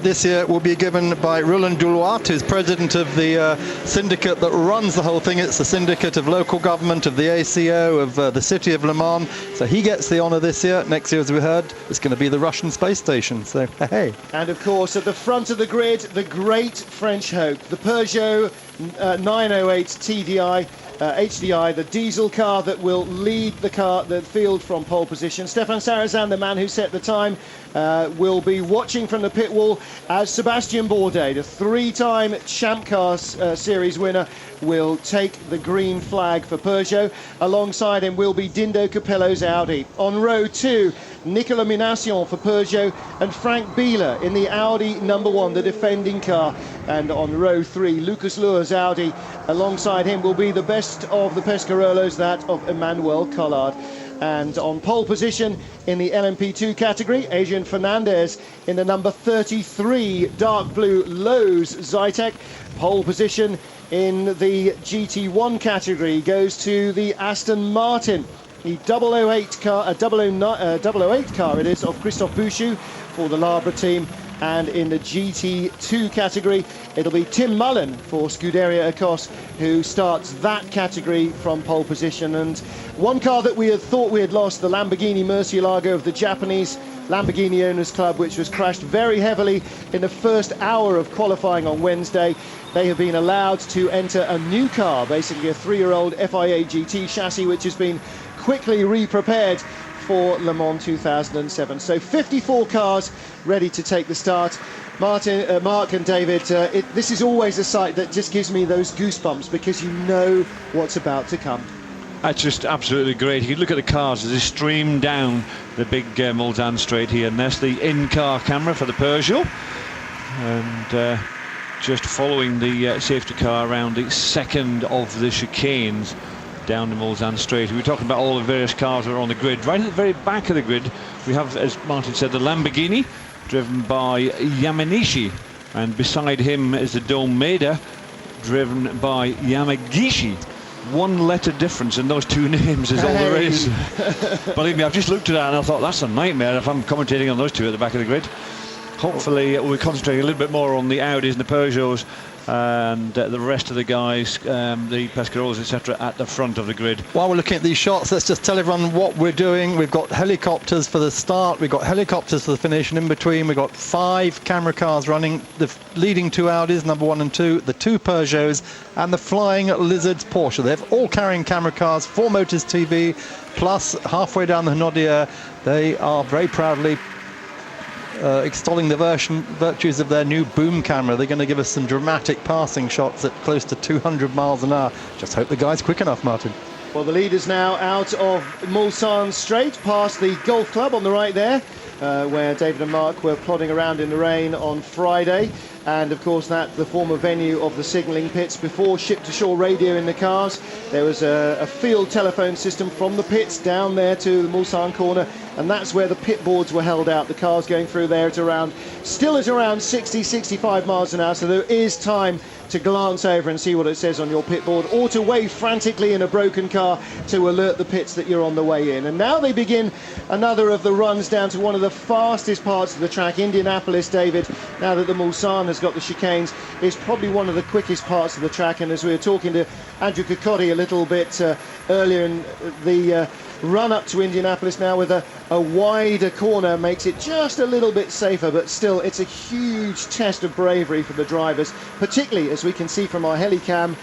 this year will be given by Roland Douloat, who's president of the syndicate that runs the whole thing. It's the syndicate of local government, of the ACO, of the city of Le Mans. So he gets the honour this year. Next year, as we heard, it's going to be the Russian space station. So, hey. And of course, at the front of the grid, the great French hope, the Peugeot 908 TDI. HDI, the diesel car that will lead the field from pole position. Stéphane Sarrazin, the man who set the time, will be watching from the pit wall as Sébastien Bourdais, the three-time Champ Car Series winner, will take the green flag for Peugeot. Alongside him will be Dindo Capello's Audi. On row 2, Nicolas Minassian for Peugeot and Frank Bieler in the Audi #1, the defending car. And on row 3, Lucas Luhr's Audi. Alongside him will be the best of the Pescarolos, that of Emmanuel Collard. And on pole position in the LMP2 category, Adrian Fernandez in the number 33 dark blue Lowe's Zytek. Pole position in the GT1 category goes to the Aston Martin. The 008 car it is of Christophe Bouchou for the Labre team. And in the GT2 category, it'll be Tim Mullen for Scuderia Ecos, who starts that category from pole position. And one car that we had thought we had lost, the Lamborghini Murcielago of the Japanese Lamborghini Owners Club, which was crashed very heavily in the first hour of qualifying on Wednesday. They have been allowed to enter a new car, basically a 3-year-old FIA GT chassis, which has been quickly re-prepared for Le Mans 2007. So 54 cars ready to take the start. Mark and David, this is always a sight that just gives me those goosebumps because you know what's about to come. That's just absolutely great. You can look at the cars as they stream down the big Mulsanne straight here, and that's the in-car camera for the Peugeot. And just following the safety car around the second of the chicanes down the Mulsanne straight. We were talking about all the various cars that are on the grid. Right at the very back of the grid, we have, as Martin said, the Lamborghini, driven by Yamanishi, and beside him is the Dome Maida, driven by Yamagishi. One letter difference in those two names is all there is. Believe me, I've just looked at that and I thought that's a nightmare if I'm commentating on those two at the back of the grid. Hopefully we'll concentrate a little bit more on the Audis and the Peugeots and the rest of the guys, the Pescarolos, etc., at the front of the grid. While we're looking at these shots, let's just tell everyone what we're doing. We've got helicopters for the start, we've got helicopters for the finish, and in between we've got 5 camera cars running, the leading 2 Audis, number 1 and 2, the 2 Peugeots, and the Flying Lizards Porsche. They're all carrying camera cars, 4 Motors TV, plus halfway down the Hnodia, they are very proudly extolling the virtues of their new boom camera. They're going to give us some dramatic passing shots at close to 200 miles an hour. Just hope the guy's quick enough, Martin. Well, the leader's now out of Mulsanne Straight, past the golf club on the right there, where David and Mark were plodding around in the rain on Friday. And of course that the former venue of the signalling pits. Before ship-to-shore radio in the cars, there was a field telephone system from the pits down there to the Mulsanne corner, and that's where the pit boards were held out. The cars going through there still at around 60-65 miles an hour, so there is time to glance over and see what it says on your pit board, or to wave frantically in a broken car to alert the pits that you're on the way in. And now they begin another of the runs down to one of the fastest parts of the track, Indianapolis, David. Now that the Mulsanne has got the chicanes, is probably one of the quickest parts of the track. And as we were talking to Andrew Cocotti a little bit earlier, in the run up to Indianapolis now with a wider corner makes it just a little bit safer, but still it's a huge test of bravery for the drivers, particularly as we can see from our helicam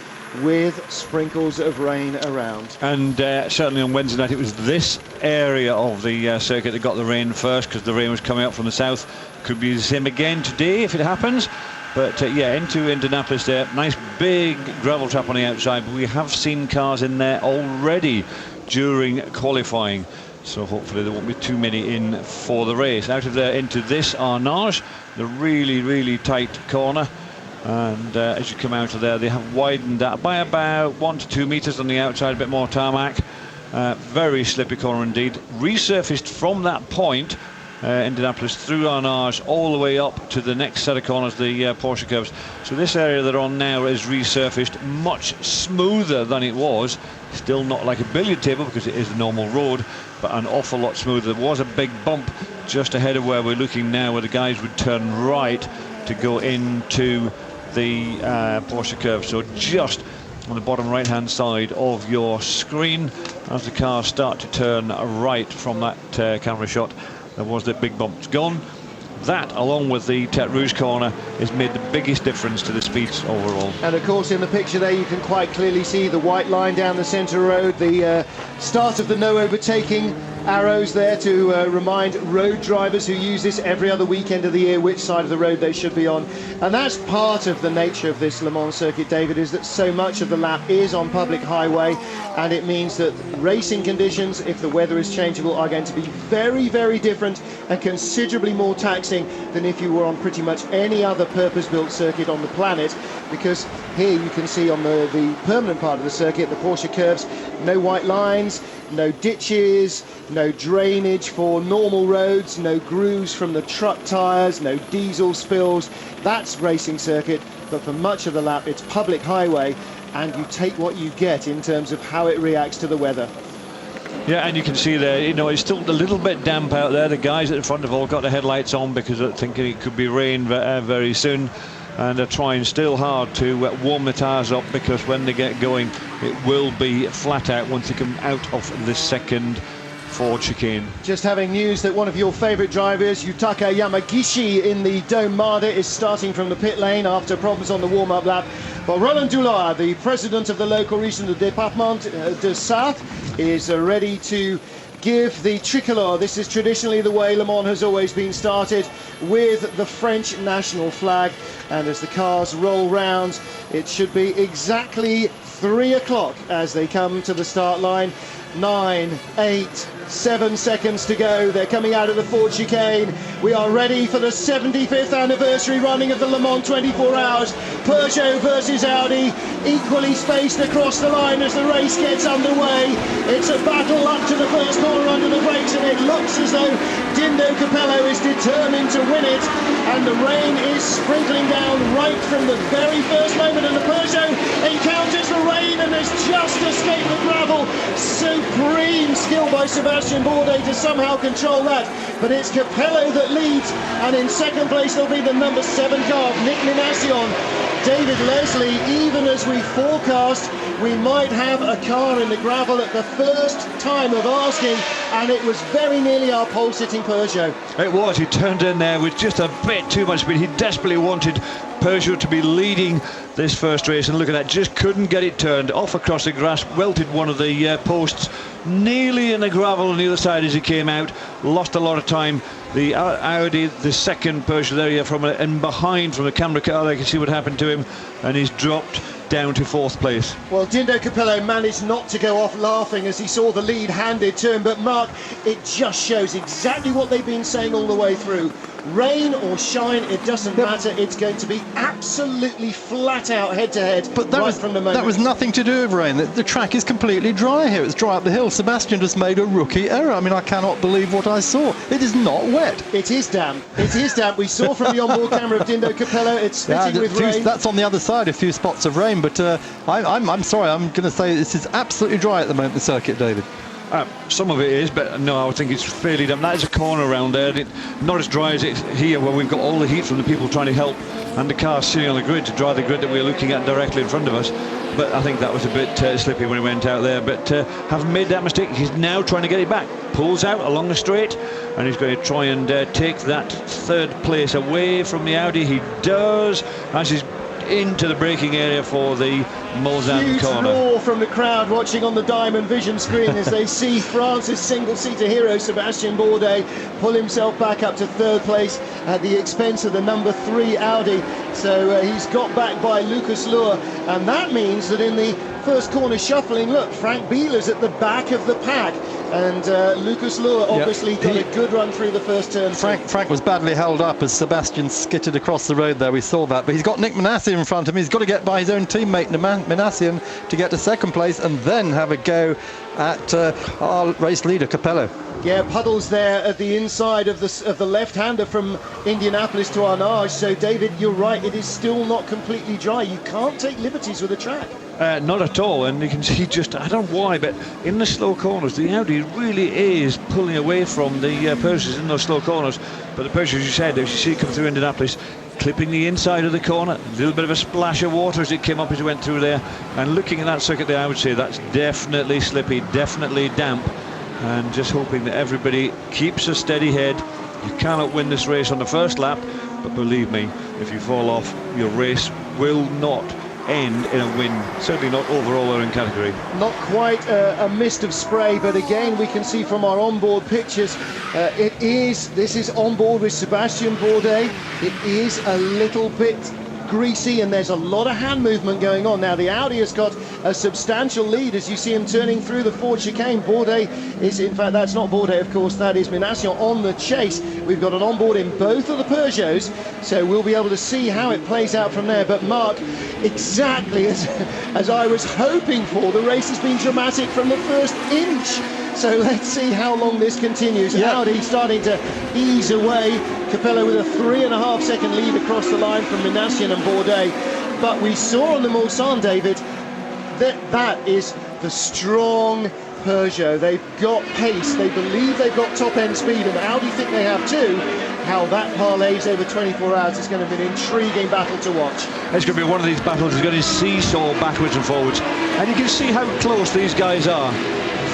with sprinkles of rain around. And certainly on Wednesday night it was this area of the circuit that got the rain first, because the rain was coming up from the south. Could be the same again today if it happens. But yeah, into Indianapolis there, nice big gravel trap on the outside, but we have seen cars in there already during qualifying, so hopefully there won't be too many in for the race. Out of there into this Arnage, the really tight corner, and as you come out of there they have widened that by about 1 to 2 meters on the outside, a bit more tarmac. Very slippy corner indeed. Resurfaced from that point Indianapolis, through Arnage, all the way up to the next set of corners, the Porsche curves. So this area they're on now is resurfaced, much smoother than it was. Still not like a billiard table because it is a normal road, but an awful lot smoother. There was a big bump just ahead of where we're looking now, where the guys would turn right to go into the Porsche curve. So just on the bottom right hand side of your screen, as the cars start to turn right from that camera shot, there was that big bump. It's gone. That, along with the Tete Rouge corner, has made the biggest difference to the speeds overall. And of course, in the picture there, you can quite clearly see the white line down the centre road, the start of the no overtaking arrows there to remind road drivers who use this every other weekend of the year which side of the road they should be on. And that's part of the nature of this Le Mans circuit, David, is that so much of the lap is on public highway, and it means that racing conditions, if the weather is changeable, are going to be very, very different and considerably more taxing than if you were on pretty much any other purpose-built circuit on the planet, because here you can see on the permanent part of the circuit, the Porsche curves, no white lines, no ditches, no drainage for normal roads, no grooves from the truck tyres, no diesel spills. That's racing circuit, but for much of the lap it's public highway, and you take what you get in terms of how it reacts to the weather. Yeah, and you can see there, you know, it's still a little bit damp out there. The guys at the front have all got their headlights on because they're thinking it could be rain very soon, and they're trying still hard to warm the tyres up, because when they get going it will be flat out once they come out of the second Ford chicane. Just having news that one of your favourite drivers, Yutaka Yamagishi in the Dome Marder, is starting from the pit lane after problems on the warm-up lap. But Roland Doulard, the president of the local region, the Département de Sarthe, is ready to give the tricolor. This is traditionally the way Le Mans has always been started, with the French national flag. And as the cars roll round, it should be exactly 3 o'clock as they come to the start line. 9, 8, 7 seconds to go. They're coming out of the Ford chicane. We are ready for the 75th anniversary running of the Le Mans 24 Hours. Peugeot versus Audi, equally spaced across the line as the race gets underway. It's a battle up to the first corner under the brakes, and it looks as though Dindo Capello is determined to win it. And the rain is sprinkling down right from the very first moment, and the Peugeot encounters the rain and has just escaped the gravel. Supreme skill by Sebastian Bourdais to somehow control that, but it's Capello that leads, and in second place there'll be the number 7 car of Nick Minassian. David Leslie, even as we forecast we might have a car in the gravel at the first time of asking, and it was very nearly our pole-sitting Peugeot. It was. He turned in there with just a bit too much speed. He desperately wanted Peugeot to be leading this first race, and look at that, just couldn't get it turned. Off across the grass, welted one of the posts, nearly in the gravel on the other side as he came out. Lost a lot of time. The Audi, the second Peugeot there, from in behind from the camera car, they can see what happened to him, and he's dropped down to 4th place. Well, Dindo Capello managed not to go off laughing as he saw the lead handed to him, but Mark, it just shows exactly what they've been saying all the way through. Rain or shine, it doesn't matter. It's going to be absolutely flat out head to head. But that right was, from the moment. that was nothing to do with rain. The track is completely dry here. It's dry up the hill. Sebastian just made a rookie error. I mean, I cannot believe what I saw. It is not wet. It is damp. It is damp. We saw from the onboard camera of Dindo Capello, it's spitting with rain. That's on the other side, a few spots of rain. But I'm sorry, I'm going to say this is absolutely dry at the moment, the circuit, David. Some of it is, but no, I think it's fairly damp. That is a corner around there. Not as dry as it's here, where we've got all the heat from the people trying to help, and the car sitting on the grid to dry the grid that we're looking at directly in front of us. But I think that was a bit slippy when he went out there. But having made that mistake, he's now trying to get it back. Pulls out along the straight, and he's going to try and take that 3rd place away from the Audi. He does, as he's into the braking area for the Mulsanne Huge corner. roar from the crowd watching on the Diamond Vision screen as they see France's single-seater hero Sebastian Bourdais pull himself back up to 3rd place at the expense of the number 3 Audi. So he's got back by Lucas Luhr, and that means that in the first corner shuffling, look, Frank Bieler's at the back of the pack, and Lucas Luhr obviously got a good run through the first turn. Frank was badly held up as Sebastian skittered across the road there. We saw that, but he's got Nick Minassian in front of him. He's got to get by his own teammate Minassian to get to 2nd place, and then have a go at our race leader, Capello. Yeah, puddles there at the inside of the left-hander from Indianapolis to Arnage. So, David, you're right. It is still not completely dry. You can't take liberties with the track. Not at all, and you can see just, I don't know why, but in the slow corners, the Audi really is pulling away from the Peugeots in those slow corners. But the Peugeot, as you said, as you see it come through Indianapolis, clipping the inside of the corner, a little bit of a splash of water as it came up as it went through there. And looking at that circuit there, I would say that's definitely slippy, definitely damp. And just hoping that everybody keeps a steady head. You cannot win this race on the first lap, but believe me, if you fall off, your race will not end in a win, certainly not overall or in category. Not quite a mist of spray, but again we can see from our onboard pictures this is onboard with Sebastian Bourdais. It is a little bit greasy and there's a lot of hand movement going on. Now the Audi has got a substantial lead as you see him turning through the Ford chicane. Bourdais is, in fact that's not Bourdais of course, that is Minassian on the chase. We've got an onboard in both of the Peugeots, so we'll be able to see how it plays out from there. But Mark, exactly as I was hoping for, the race has been dramatic from the first inch. So let's see how long this continues. Yep. Audi starting to ease away. Capello with a 3.5 second lead across the line from Minassian and Bourdais. But we saw on the Mulsanne, David, that is the strong Peugeot. They've got pace, they believe they've got top end speed, and Audi think they have too. How that parlays over 24 hours is going to be an intriguing battle to watch. It's going to be one of these battles. It's going to seesaw backwards and forwards, and you can see how close these guys are.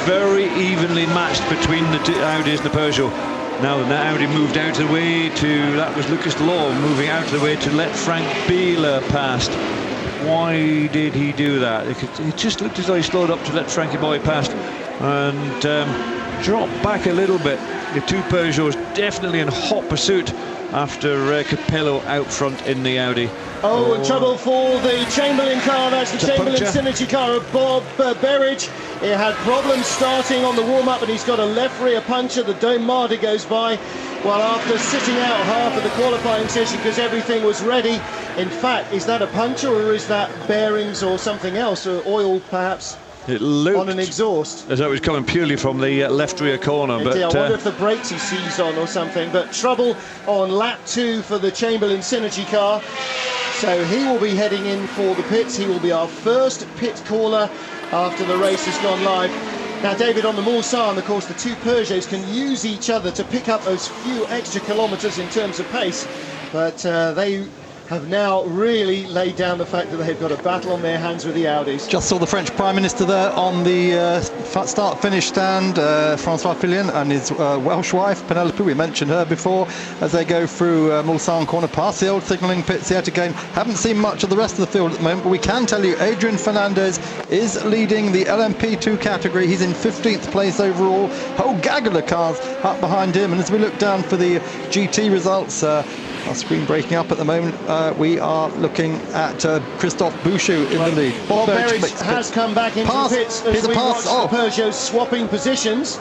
Very evenly matched between the two Audis and the Peugeot. Now the Audi moved out of the way to, that was Lucas Law moving out of the way to let Frank Bieler past. Why did he do that? It just looked as though he slowed up to let Frankie Boy past and dropped back a little bit. The two Peugeots definitely in hot pursuit after Capello out front in the Audi. Oh, and trouble for the Chamberlain car. That's the Chamberlain Synergy car of Bob Berridge. It had problems starting on the warm-up, and he's got a left rear puncture. The Dome Marder goes by. Well, after sitting out half of the qualifying session because everything was ready. In fact, is that a puncture or is that bearings or something else, or oil perhaps? It looked on an exhaust as though it was coming purely from the left rear corner. But I wonder if the brakes he sees on or something. But trouble on lap 2 for the Chamberlain Synergy car. So he will be heading in for the pits. He will be our first pit caller after the race has gone live. Now, David, on the Mulsanne, of course, the two Peugeots can use each other to pick up those few extra kilometres in terms of pace. But they have now really laid down the fact that they've got a battle on their hands with the Audis. Just saw the French Prime Minister there on the start-finish stand, François Fillon, and his Welsh wife, Penelope. We mentioned her before as they go through Mulsanne corner, past the old signalling pits yet again. Haven't seen much of the rest of the field at the moment, but we can tell you Adrian Fernandez is leading the LMP2 category. He's in 15th place overall. Whole gaggle of cars up behind him, and as we look down for the GT results, our screen breaking up at the moment. We are looking at Christophe Bouchou in the lead. Bob Berridge has come back into the pits as we watch the Peugeot swapping positions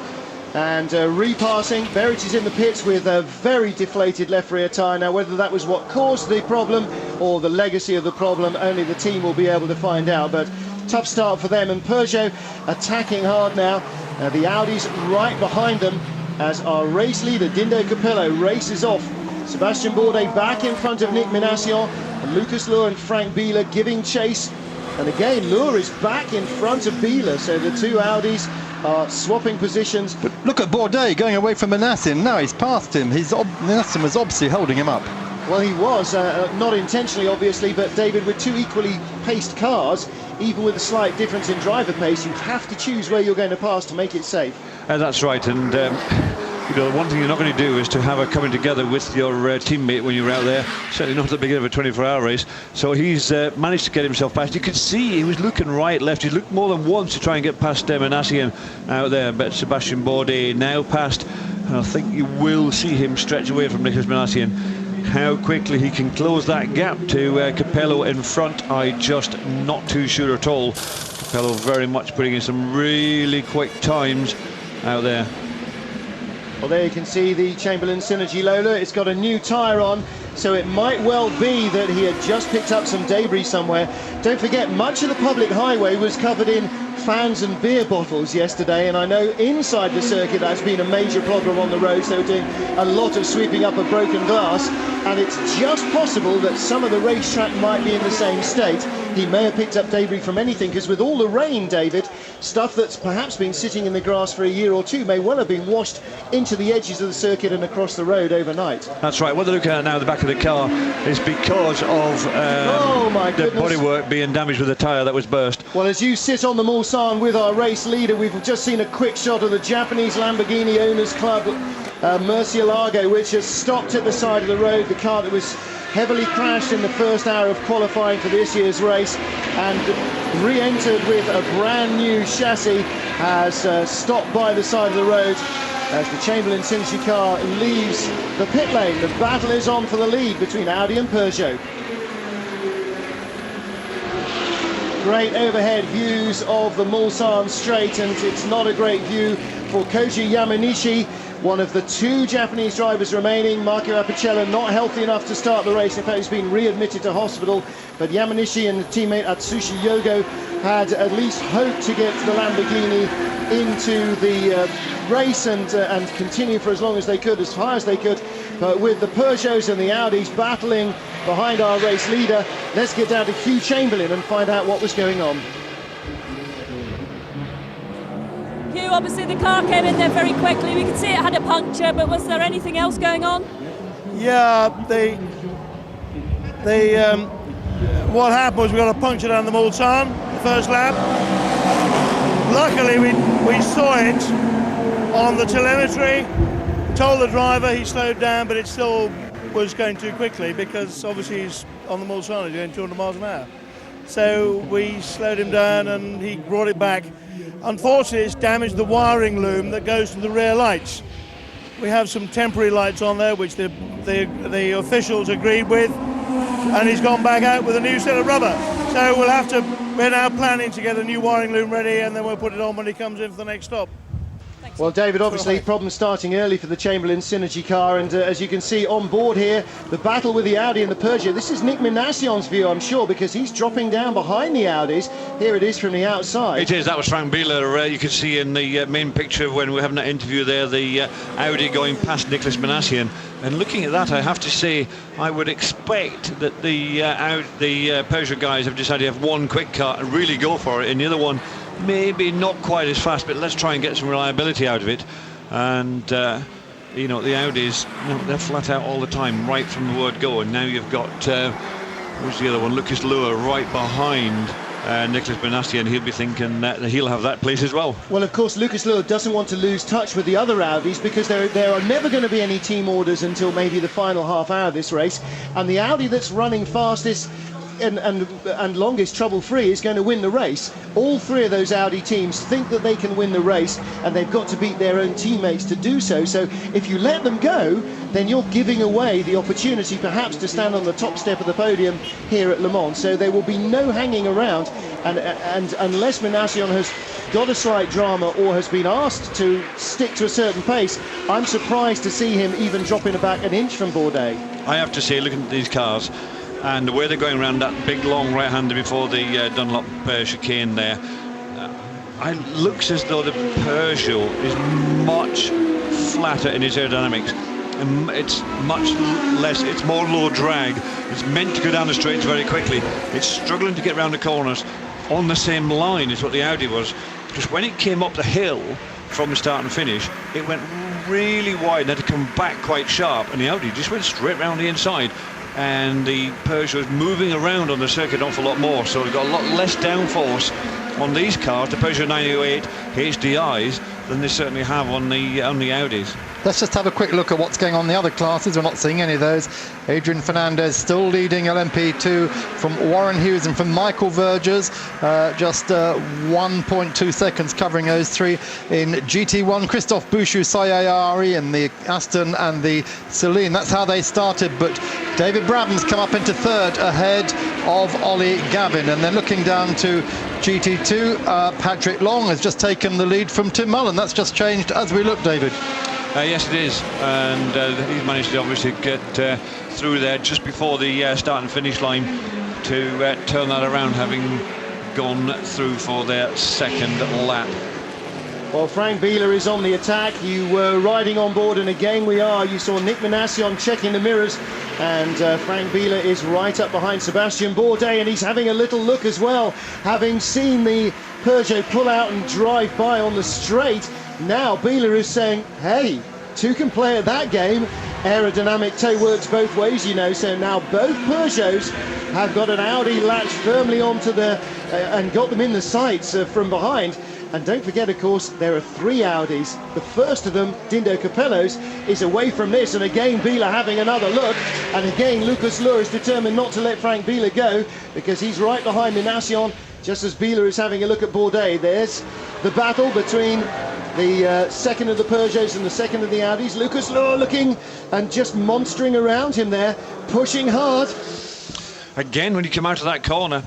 and repassing. Berridge is in the pits with a very deflated left rear tyre. Now, whether that was what caused the problem or the legacy of the problem, only the team will be able to find out. But tough start for them, and Peugeot attacking hard now. The Audi's right behind them as our race leader, Dindo Capello, races off. Sebastian Bourdais back in front of Nick Minassian, and Lucas Luhr and Frank Bieler giving chase. And again, Luhr is back in front of Bieler, so the two Audis are swapping positions. But look at Bourdais going away from Minassian. Now he's passed him. Minassian was obviously holding him up. Well, he was, not intentionally obviously, but David, with two equally paced cars, even with a slight difference in driver pace, you have to choose where you're going to pass to make it safe. That's right, and you know, the one thing you're not going to do is to have a coming together with your teammate when you're out there. Certainly not at the beginning of a 24-hour race. So he's managed to get himself past. You could see he was looking right, left. He looked more than once to try and get past Minassian out there. But Sebastian Bourdais now past, and I think you will see him stretch away from Nicolas Minassian. How quickly he can close that gap to Capello in front, I just not too sure at all. Capello very much putting in some really quick times out there. Well, there you can see the Chamberlain Synergy Lola. It's got a new tyre on, so it might well be that he had just picked up some debris somewhere. Don't forget, much of the public highway was covered in fans and beer bottles yesterday, and I know inside the circuit that's been a major problem on the roads. They were doing a lot of sweeping up of broken glass, and it's just possible that some of the racetrack might be in the same state. He may have picked up debris from anything, because with all the rain, David, stuff that's perhaps been sitting in the grass for a year or two may well have been washed into the edges of the circuit and across the road overnight. That's right. What they're looking at now, the back of the car, is because of the bodywork being damaged with the tyre that was burst. Well, as you sit on the Mulsanne with our race leader, we've just seen a quick shot of the Japanese Lamborghini Owners Club Murcielago, which has stopped at the side of the road. The car that was heavily crashed in the first hour of qualifying for this year's race and re-entered with a brand new chassis has stopped by the side of the road as the Chamberlain Synergy car leaves the pit lane. The battle is on for the lead between Audi and Peugeot. Great overhead views of the Mulsanne straight, and it's not a great view for Koji Yamanishi, one of the two Japanese drivers remaining. Marco Apicella not healthy enough to start the race. In fact, he's been readmitted to hospital. But Yamanishi and teammate Atsushi Yogo had at least hoped to get the Lamborghini into the race and continue for as long as they could, as far as they could. But with the Peugeots and the Audis battling behind our race leader, let's get down to Hugh Chamberlain and find out what was going on. Hugh, obviously the car came in there very quickly. We could see it had a puncture, but was there anything else going on? Yeah, what happened was we got a puncture down the Mulsanne, the first lap. Luckily, we saw it on the telemetry, told the driver, he slowed down, but it still was going too quickly because obviously he's on the Mulsanne, he's going 200 miles an hour. So we slowed him down and he brought it back. Unfortunately, it's damaged the wiring loom that goes to the rear lights. We have some temporary lights on there, which the officials agreed with, and he's gone back out with a new set of rubber. So we're now planning to get a new wiring loom ready, and then we'll put it on when he comes in for the next stop. Well, David, obviously problems starting early for the Chamberlain Synergy car, and as you can see on board here, the battle with the Audi and the Peugeot. This is Nick Minasion's view, I'm sure, because he's dropping down behind the Audis. Here it is from the outside. It is. That was Frank Bieler. You can see in the main picture when we're having that interview there, the Audi going past Nicholas Minassian. And looking at that, I have to say, I would expect that the Peugeot guys have decided to have one quick car and really go for it, and the other one maybe not quite as fast, but let's try and get some reliability out of it. And you know, the Audis, they're flat out all the time, right from the word go. And now you've got who's the other one? Lucas Luhr right behind Nicholas Benassi, and he'll be thinking that he'll have that place as well. Well, of course, Lucas Luhr doesn't want to lose touch with the other Audis, because there are never going to be any team orders until maybe the final half hour of this race, and the Audi that's running fastest and longest trouble-free is going to win the race. All three of those Audi teams think that they can win the race, and they've got to beat their own teammates to do so. So if you let them go, then you're giving away the opportunity perhaps to stand on the top step of the podium here at Le Mans. So there will be no hanging around, and unless Minassian has got a slight drama or has been asked to stick to a certain pace, I'm surprised to see him even dropping back an inch from Bourdais. I have to say, looking at these cars and the way they're going around that big long right-hander before the Dunlop chicane there, it looks as though the Peugeot is much flatter in its aerodynamics. It's much less, it's more low drag. It's meant to go down the straights very quickly. It's struggling to get around the corners on the same line as what the Audi was. Just when it came up the hill from the start and finish, it went really wide and had to come back quite sharp, and the Audi just went straight round the inside. And the Peugeot is moving around on the circuit an awful lot more, so we've got a lot less downforce on these cars, the Peugeot 908 HDIs, than they certainly have on the Audis. Let's just have a quick look at what's going on in the other classes. We're not seeing any of those. Adrian Fernandez still leading LMP2 from Warren Hughes and from Michael Vergers, just 1.2 seconds covering those three. In GT1, Christophe Bouchou-Sayari in the Aston and the Celine. That's how they started, but David Braben's come up into third ahead of Ollie Gavin. And then looking down to GT2, Patrick Long has just taken the lead from Tim Mullen. That's just changed as we look, David. Yes, it is, and he's managed to obviously get through there just before the start and finish line to turn that around, having gone through for their second lap. Well, Frank Biela is on the attack. You were riding on board, and again we are. You saw Nick Manassion checking the mirrors, and Frank Biela is right up behind Sebastian Bourdais, and he's having a little look as well. Having seen the Peugeot pull out and drive by on the straight, now Biela is saying, hey, two can play at that game. Aerodynamic toe works both ways, you know, so now both Peugeots have got an Audi latched firmly onto the and got them in the sights from behind. And don't forget, of course, there are three Audis. The first of them, Dindo Capello's, is away from this, and again Biela having another look, and again Lucas Luhr is determined not to let Frank Biela go, because he's right behind Manassion, just as Biela is having a look at Bourdais. There's the battle between the second of the Peugeots and the second of the Audis. Lucas Luhr looking and just monstering around him there, pushing hard. Again, when you come out of that corner,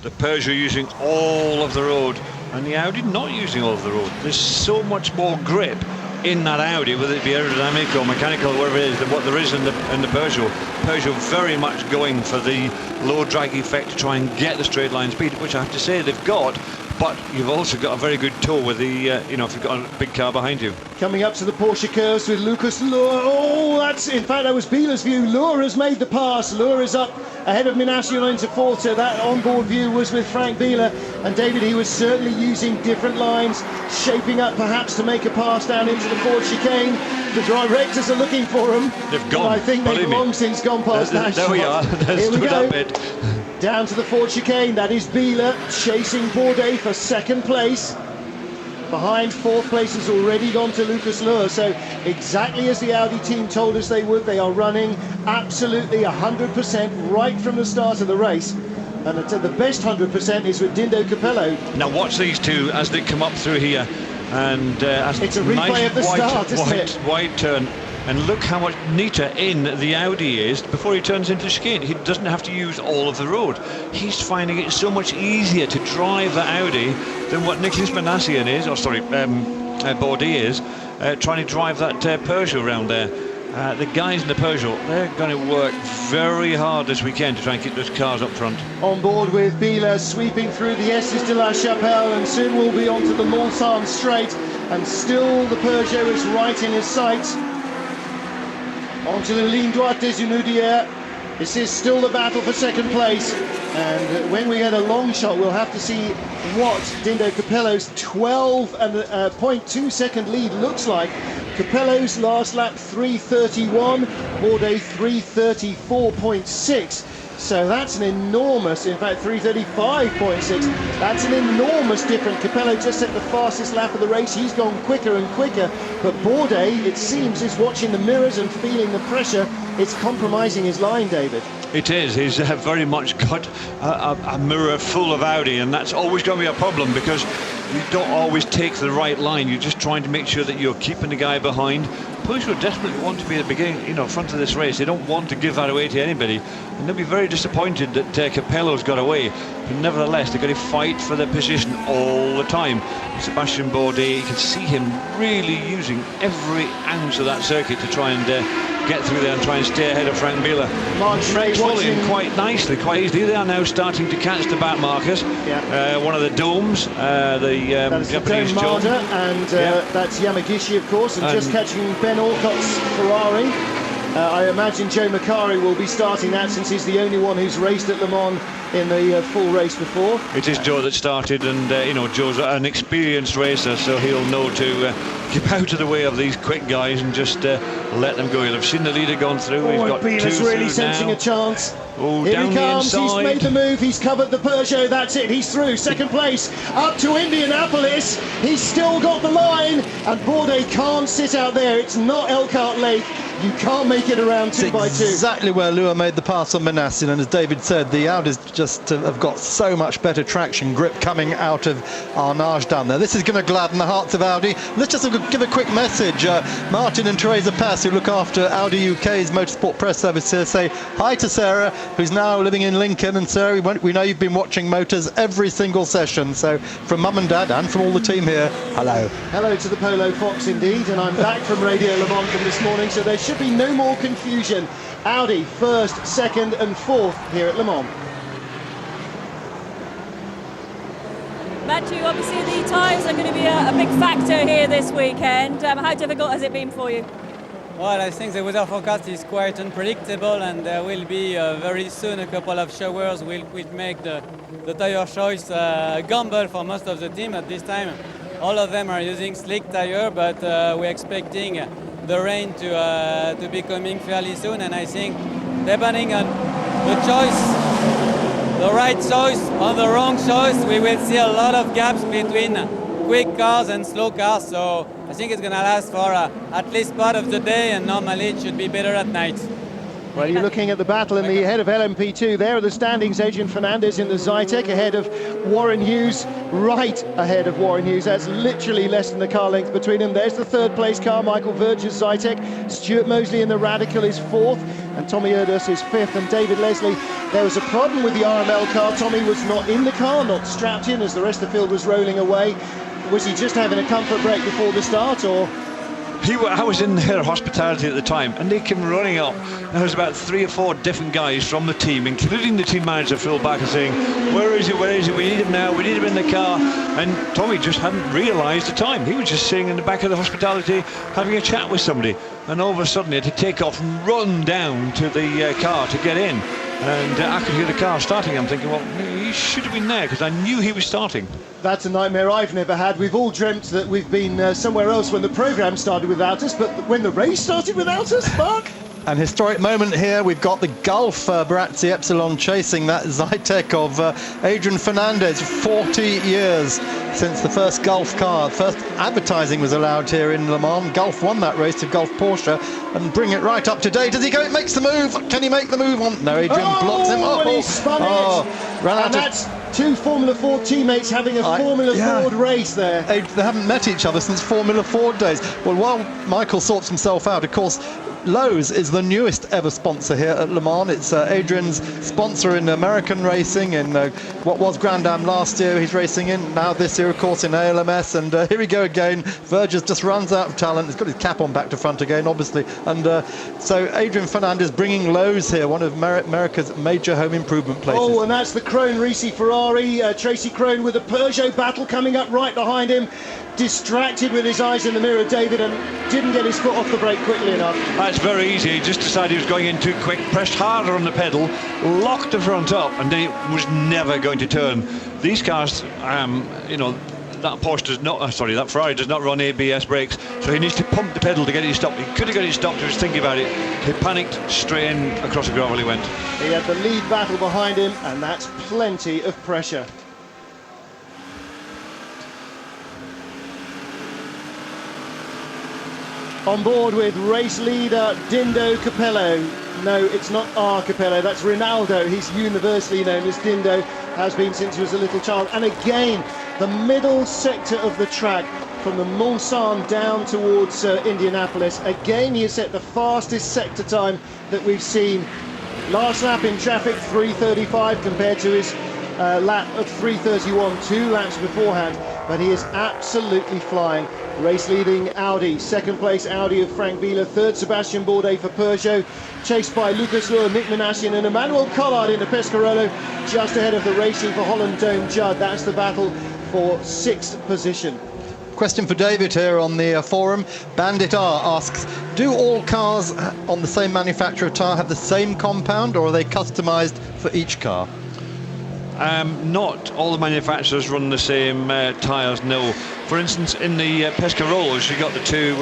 the Peugeot using all of the road, and the Audi not using all of the road. There's so much more grip in that Audi, whether it be aerodynamic or mechanical, whatever it is, than what there is in the Peugeot. Peugeot very much going for the low drag effect to try and get the straight line speed, which I have to say they've got. But you've also got a very good toe with the, you know, if you've got a big car behind you. Coming up to the Porsche curves with Lucas Luhr. Oh, in fact, that was Biela's view. Luhr has made the pass. Luhr is up ahead of Manassion into fourth. So that onboard view was with Frank Biela. And David, he was certainly using different lines, shaping up perhaps to make a pass down into the Ford chicane. The directors are looking for him. They've gone. I think they've long since gone past that. There we are. Here we go. That bit. Down to the Ford chicane. That is Biela chasing Bourdais for second place. Behind, fourth place has already gone to Lucas Luhr. So exactly as the Audi team told us they would, they are running absolutely 100% right from the start of the race. And the best 100% is with Dindo Capello. Now watch these two as they come up through here. And it's a replay nice of the start, isn't it? Wide turn. And look how much neater in the Audi is before he turns into the chicane. He doesn't have to use all of the road. He's finding it so much easier to drive the Audi than what Nicolas Manassion is, or sorry, Bourdais is, trying to drive that Peugeot around there. The guys in the Peugeot, they're going to work very hard this weekend to try and keep those cars up front. On board with Biela, sweeping through the Estes de la Chapelle, and soon we'll be onto the Mulsanne straight, and still the Peugeot is right in his sights. Onto the ligne droite des Unaudières. This is still the battle for second place, and when we get a long shot we'll have to see what Dindo Capello's 12.2 second lead looks like. Capello's last lap 3:31, Bourdais 3:34.6. So that's an enormous, in fact 3:35.6, that's an enormous difference. Capello just set the fastest lap of the race. He's gone quicker and quicker, but Bourdais, it seems, is watching the mirrors and feeling the pressure. It's compromising his line, David. It is. He's very much got a mirror full of Audi, and that's always going to be a problem because you don't always take the right line. You're just trying to make sure that you're keeping the guy behind. Peugeot desperately want to be at the beginning, you know, front of this race. They don't want to give that away to anybody, and they'll be very disappointed that Capello's got away. But nevertheless, they're going to fight for their position all the time. Sebastian Bourdais, you can see him really using every ounce of that circuit to try and get through there and try and stay ahead of Frank Biela. Frank's following quite nicely, quite easily. They are now starting to catch the back markers. Yeah. One of the domes, that's Japanese the dome. And that's Yamagishi, of course, and just catching Ben Alcott's Ferrari. I imagine Joe Macari will be starting that, since he's the only one who's raced at Le Mans in the full race before. It is Joe that started, and you know, Joe's an experienced racer, so he'll know to keep out of the way of these quick guys and just let them go. You'll have seen the leader gone through. He's got Biela's two really through sensing now. a chance. Oh, here down he comes, the he's inside. made the move, he's covered the Peugeot, that's it, he's through, second place, up to Indianapolis, he's still got the line, and Bourdais can't sit out there, it's not Elkhart Lake, you can't make it around 2x2. Exactly where Luhr made the pass on Manassion, and as David said, the Audis just have got so much better traction, grip coming out of Arnage down there. This is going to gladden the hearts of Audi. Let's just give a quick message. Martin and Teresa Pass, who look after Audi UK's motorsport press service here, say hi to Sarah, who's now living in Lincoln. And Sarah, we know you've been watching motors every single session, so from Mum and Dad and from all the team here, hello. Hello to the Polo Fox indeed, and I'm back from Radio Le Mans from this morning, so there should be no more confusion. Audi first, second and fourth here at Le Mans. Matthew, obviously the tyres are going to be a big factor here this weekend. How difficult has it been for you? Well, I think the weather forecast is quite unpredictable, and there will be very soon a couple of showers which make the tyre choice gamble for most of the team at this time. All of them are using slick tyre, but we're expecting the rain to be coming fairly soon, and I think depending on the choice, the right choice or the wrong choice, we will see a lot of gaps between quick cars and slow cars, so I think it's going to last for at least part of the day, and normally it should be better at night. Well, you're looking at the battle in the head of LMP2. There are the standings. Adrian Fernandez in the Zytek ahead of Warren Hughes, right ahead of Warren Hughes. That's literally less than the car length between them. There's the third place car, Michael Verger's Zytek. Stuart Mosley in the Radical is fourth, and Tommy Erdős is fifth. And David Leslie, there was a problem with the RML car. Tommy was not in the car, not strapped in as the rest of the field was rolling away. Was he just having a comfort break before the start, or...? I was in their hospitality at the time, and they came running up. There was about 3 or 4 different guys from the team, including the team manager Phil Barker, saying, where is he, we need him now, we need him in the car. And Tommy just hadn't realised the time. He was just sitting in the back of the hospitality having a chat with somebody, and all of a sudden he had to take off and run down to the car to get in. And I could hear the car starting. I'm thinking, well, he should have been there, because I knew he was starting. That's a nightmare I've never had. We've all dreamt that we've been somewhere else when the programme started without us, but when the race started without us, Mark? An historic moment here. We've got the Gulf Barazzi Epsilon chasing that Zytek of Adrian Fernandez. 40 years since the first Gulf car. First advertising was allowed here in Le Mans. Gulf won that race to Gulf Porsche and bring it right up to date. Does he go? Makes the move. Can he make the move on? No, Adrian blocks him. And he spun it. Ran out and that's two Formula Ford teammates having a Formula Ford race there. They haven't met each other since Formula Ford days. Well, while Michael sorts himself out, of course, Lowe's is the newest ever sponsor here at Le Mans. It's Adrian's sponsor in American racing, in what was Grand Am last year he's racing in, now this year of course in ALMS, and here we go again. Verger's just runs out of talent. He's got his cap on back to front again, obviously, and so Adrian Fernandez bringing Lowe's here, one of America's major home improvement places. Oh, and that's the Krone Risi Ferrari. Tracy Krone with a Peugeot battle coming up right behind him. Distracted with his eyes in the mirror, David, and didn't get his foot off the brake quickly enough. That's very easy. He just decided he was going in too quick, pressed harder on the pedal, locked the front up, and then it was never going to turn. These cars, you know, that Porsche does not, that Ferrari does not run ABS brakes, so he needs to pump the pedal to get it stopped. He could have got it stopped, he was thinking about it. He panicked, straight in, across the gravel he went. He had the lead battle behind him, and that's plenty of pressure. On board with race leader Dindo Capello. No, it's not R. Capello, that's Ronaldo. He's universally known as Dindo, has been since he was a little child. And again, the middle sector of the track, from the Mulsanne down towards Indianapolis. Again, he has set the fastest sector time that we've seen. Last lap in traffic, 3:35 compared to his lap of 3:31, 2 laps beforehand. But he is absolutely flying. Race leading Audi, second place Audi of Frank Wieler, third Sebastian Bourdais for Peugeot, chased by Lucas Luhr, Mick Manassian and Emmanuel Collard in the Pescarolo, just ahead of the Racing for Holland Dome Judd. That's the battle for 6th position. Question for David here on the forum. Bandit R asks, do all cars on the same manufacturer tyre have the same compound, or are they customised for each car? Not all the manufacturers run the same tyres, no. For instance, in the Pescarolos, you've got the two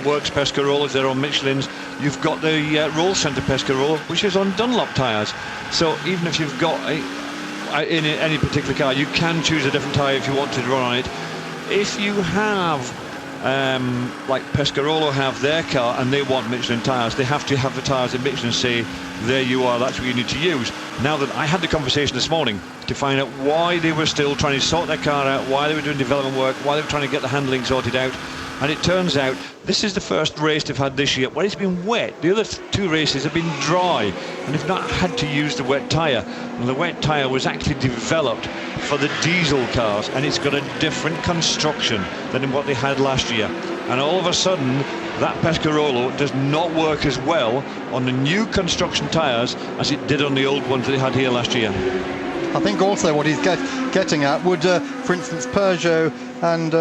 Works Pescarolos, they're on Michelin's. You've got the Roll Centre Pescarolo, which is on Dunlop tyres. So even if you've got in any particular car, you can choose a different tyre if you want to run on it. If you have, like Pescarolo have their car and they want Michelin tyres, they have to have the tyres that Michelin say, there you are, that's what you need to use. Now that I had the conversation this morning to find out why they were still trying to sort their car out, why they were doing development work, why they were trying to get the handling sorted out, and it turns out this is the first race they've had this year where it's been wet. The other 2 races have been dry, and they've not had to use the wet tyre. And the wet tyre was actually developed for the diesel cars, and it's got a different construction than what they had last year. And all of a sudden, that Pescarolo does not work as well on the new construction tyres as it did on the old ones that they had here last year. I think also what he's getting at. Would, for instance, Peugeot and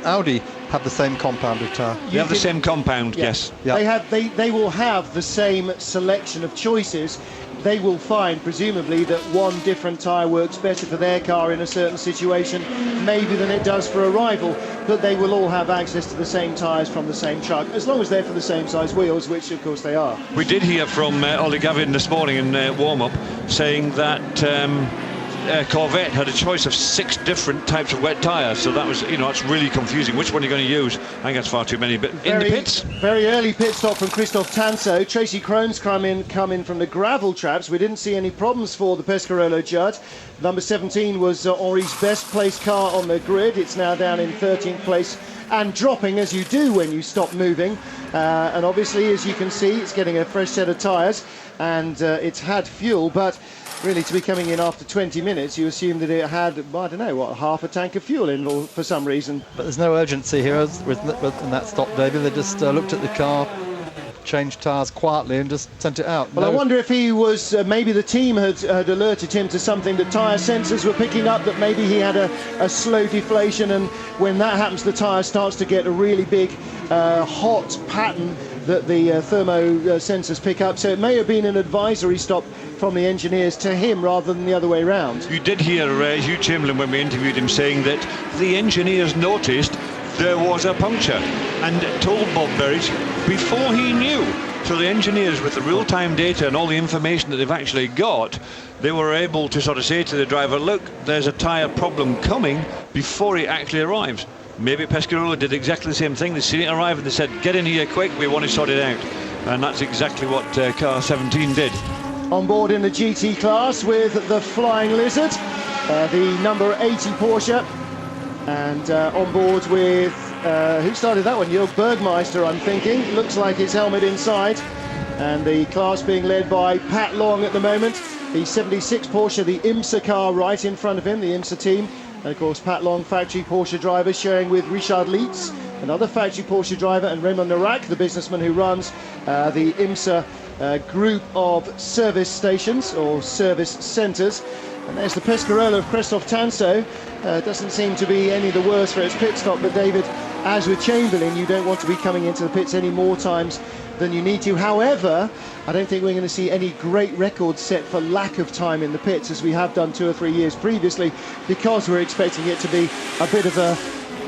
Audi have the same compound of tyre? They have the same compound, yes. Yeah. They will have the same selection of choices. They will find, presumably, that one different tyre works better for their car in a certain situation, maybe than it does for a rival, but they will all have access to the same tyres from the same truck, as long as they're for the same size wheels, which of course they are. We did hear from Ollie Gavin this morning in warm-up saying that Corvette had a choice of 6 different types of wet tyres, so that was, that's really confusing. Which one are you going to use? I think that's far too many. But in the pits, very early pit stop from Christophe Tanso. Tracy Krohn's come in from the gravel traps. We didn't see any problems for the Pescarolo Judd. Number 17 was Henri's best placed car on the grid. It's now down in 13th place and dropping, as you do when you stop moving. And obviously, as you can see, it's getting a fresh set of tyres, and it's had fuel, but really, to be coming in after 20 minutes, you assume that it had, I don't know, half a tank of fuel in for some reason. But there's no urgency here in that stop, David. They just looked at the car, changed tyres quietly and just sent it out. Well, I wonder if he was, maybe the team had alerted him to something that tyre sensors were picking up, that maybe he had a slow deflation, and when that happens, the tyre starts to get a really big hot pattern that the thermo sensors pick up. So it may have been an advisory stop from the engineers to him rather than the other way round. you did hear Hugh Chamberlain, when we interviewed him, saying that the engineers noticed there was a puncture and told Bob Berridge before he knew. So the engineers, with the real-time data and all the information that they've actually got, they were able to sort of say to the driver, look, there's a tyre problem coming, before it actually arrives. Maybe Pescarolo did exactly the same thing. They seen it arrive and they said, get in here quick, we want to sort it out. And that's exactly what car 17 did. On board in the GT class with the Flying Lizard, the number 80 Porsche, and on board with, who started that one? Jörg Bergmeister, I'm thinking. Looks like his helmet inside. And the class being led by Pat Long at the moment. The 76 Porsche, the IMSA car right in front of him, the IMSA team. And of course, Pat Long, factory Porsche driver, sharing with Richard Lietz, another factory Porsche driver, and Raymond Narak, the businessman who runs the IMSA group of service stations or service centres. And there's the Pescarolo of Christophe Tanso. Doesn't seem to be any the worse for its pit stop, but David, as with Chamberlain, you don't want to be coming into the pits any more times than you need to. However, I don't think we're going to see any great records set for lack of time in the pits, as we have done 2 or 3 years previously, because we're expecting it to be a bit of a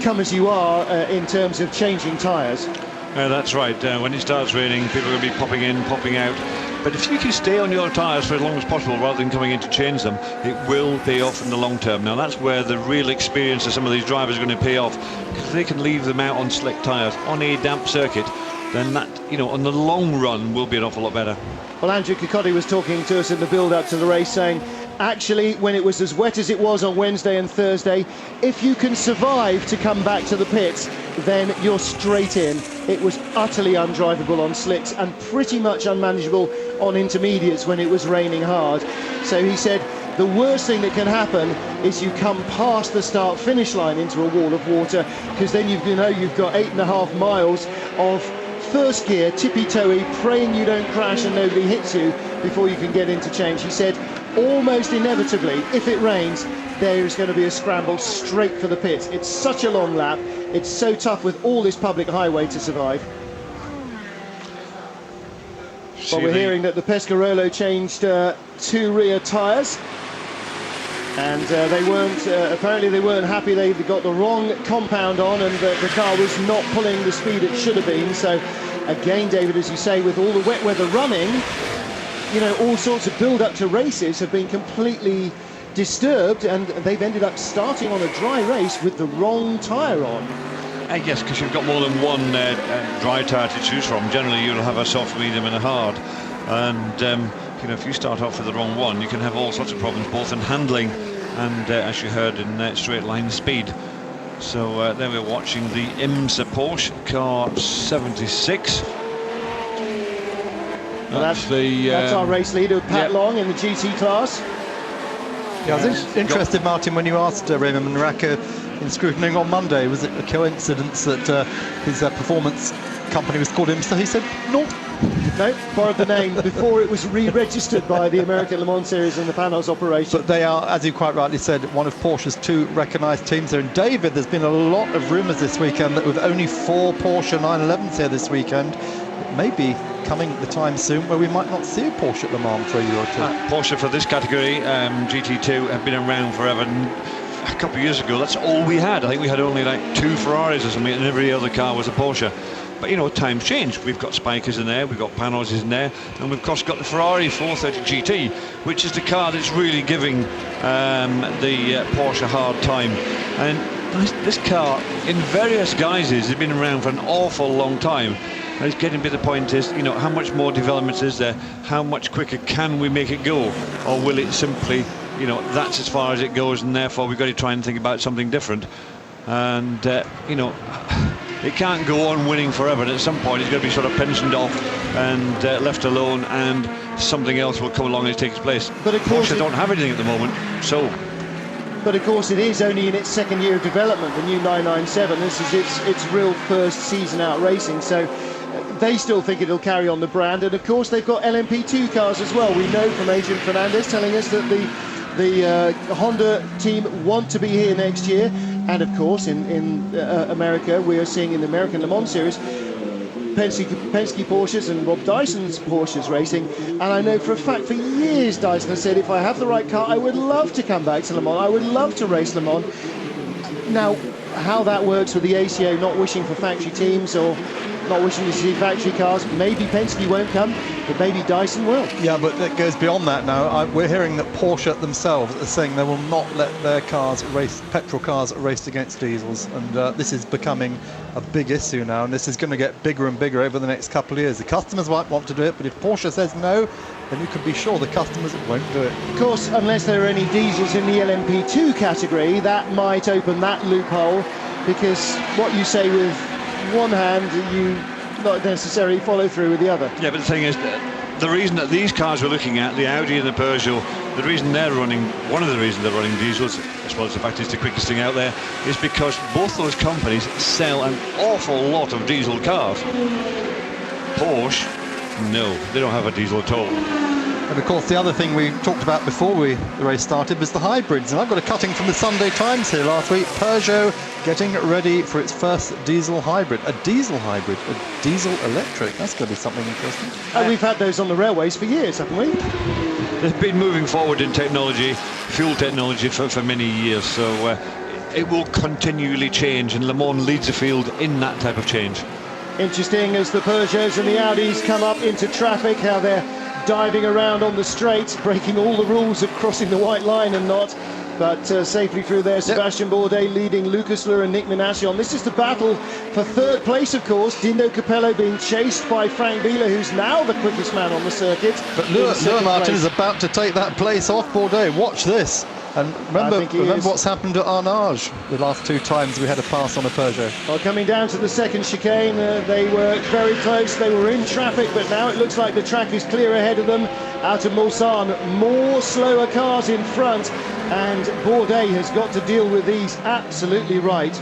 come as you are in terms of changing tyres. That's right. When it starts raining, people are going to be popping in, popping out. But if you can stay on your tyres for as long as possible rather than coming in to change them, it will pay off in the long term. Now, that's where the real experience of some of these drivers are going to pay off, because if they can leave them out on slick tyres on a damp circuit, then that, on the long run, will be an awful lot better. Well, Andrew Cocotti was talking to us in the build-up to the race, saying, actually, when it was as wet as it was on Wednesday and Thursday, if you can survive to come back to the pits, then you're straight in. It was utterly undrivable on slicks and pretty much unmanageable on intermediates when it was raining hard. So he said, the worst thing that can happen is you come past the start-finish line into a wall of water, because then you've got 8.5 miles of first gear, tippy-toey, praying you don't crash and nobody hits you before you can get into change. He said, almost inevitably, if it rains, there is going to be a scramble straight for the pits. It's such a long lap. It's so tough with all this public highway to survive. But we're hearing that the Pescarolo changed 2 rear tyres, and they weren't, apparently they weren't happy. They got the wrong compound on, and the car was not pulling the speed it should have been. So again, David, as you say, with all the wet weather running, all sorts of build-up to races have been completely disturbed, and they've ended up starting on a dry race with the wrong tyre on. Yes, because you've got more than one dry tyre to choose from. Generally, you'll have a soft, medium and a hard. And, if you start off with the wrong one, you can have all sorts of problems, both in handling and, as you heard, in straight line speed. So there we're watching the IMSA Porsche, car 76. Well, that's our race leader, Pat Long, in the GT class. Yeah, I was interested, Martin, when you asked Raymond Manraka in scrutining on Monday, was it a coincidence that his performance company was called IMSA, he said, no. No, borrowed the name before it was re-registered by the American Le Mans Series and the Panos operation. But they are, as you quite rightly said, one of Porsche's 2 recognised teams there. And David, there's been a lot of rumours this weekend that with only 4 Porsche 911s here this weekend, it may be coming the time soon where we might not see a Porsche at Le Mans for a year or two. Porsche for this category, GT2, have been around forever. And a couple of years ago, that's all we had. I think we had only like 2 Ferraris or something, and every other car was a Porsche. But you know, times change. We've got Spikers in there, we've got Panos in there, and we've of course got the Ferrari 430 GT, which is the car that's really giving the Porsche a hard time. And this car, in various guises, has been around for an awful long time. And it's getting to the point is, you know, how much more development is there? How much quicker can we make it go? Or will it simply, you know, that's as far as it goes, and therefore we've got to try and think about something different. And, you know, it can't go on winning forever, and at some point it's going to be sort of pensioned off and left alone, and something else will come along and take its place. But of course Porsche don't have anything at the moment, so... But of course it is only in its 2nd year of development, the new 997. This is its real first season out racing, so they still think it'll carry on the brand. And of course they've got LMP2 cars as well. We know from Adrian Fernandez telling us that the Honda team want to be here next year. And of course in America, we are seeing in the American Le Mans Series Penske Porsches and Rob Dyson's Porsches racing. And I know for a fact, for years Dyson has said, if I have the right car, I would love to come back to Le Mans. I would love to race Le Mans. Now, how that works with the ACO not wishing for factory teams or not wishing to see factory cars, maybe Penske won't come, but maybe Dyson will. Yeah, but it goes beyond that now. We're hearing that Porsche themselves are saying they will not let their cars race, petrol cars race against diesels, and this is becoming a big issue now, and this is going to get bigger and bigger over the next couple of years. The customers might want to do it, but if Porsche says no, then you can be sure the customers won't do it. Of course, unless there are any diesels in the LMP2 category, that might open that loophole, because what you say with one hand, you not necessarily follow through with the other. Yeah, but the thing is, the reason that these cars we're looking at, the Audi and the Peugeot, the reason they're running, one of the reasons they're running diesels, as well as the fact it's the quickest thing out there, is because both those companies sell an awful lot of diesel cars. Porsche, no, they don't have a diesel at all. And of course the other thing we talked about before the race started was the hybrids, and I've got a cutting from the Sunday Times here last week. Peugeot getting ready for its first diesel hybrid. A diesel hybrid, a diesel electric. That's going to be something interesting. And we've had those on the railways for years, haven't we? They've been moving forward in technology, fuel technology, for many years, so it will continually change, and Le Mans leads the field in that type of change. Interesting as the Peugeots and the Audis come up into traffic, how they're diving around on the straight, breaking all the rules of crossing the white line and not, but safely through there. Sebastian Bourdais leading Lucas Luhr and Nick Minasian. This is the battle for 3rd place, of course. Dindo Capello being chased by Frank Biela, who's now the quickest man on the circuit. But Luhr Martin is about to take that place off Bourdais. Watch this. And remember what's happened at Arnage the last 2 times we had a pass on a Peugeot. Well, coming down to the 2nd chicane, they were very close. They were in traffic, but now it looks like the track is clear ahead of them. Out of Mulsanne, more slower cars in front, and Bourdais has got to deal with these absolutely right.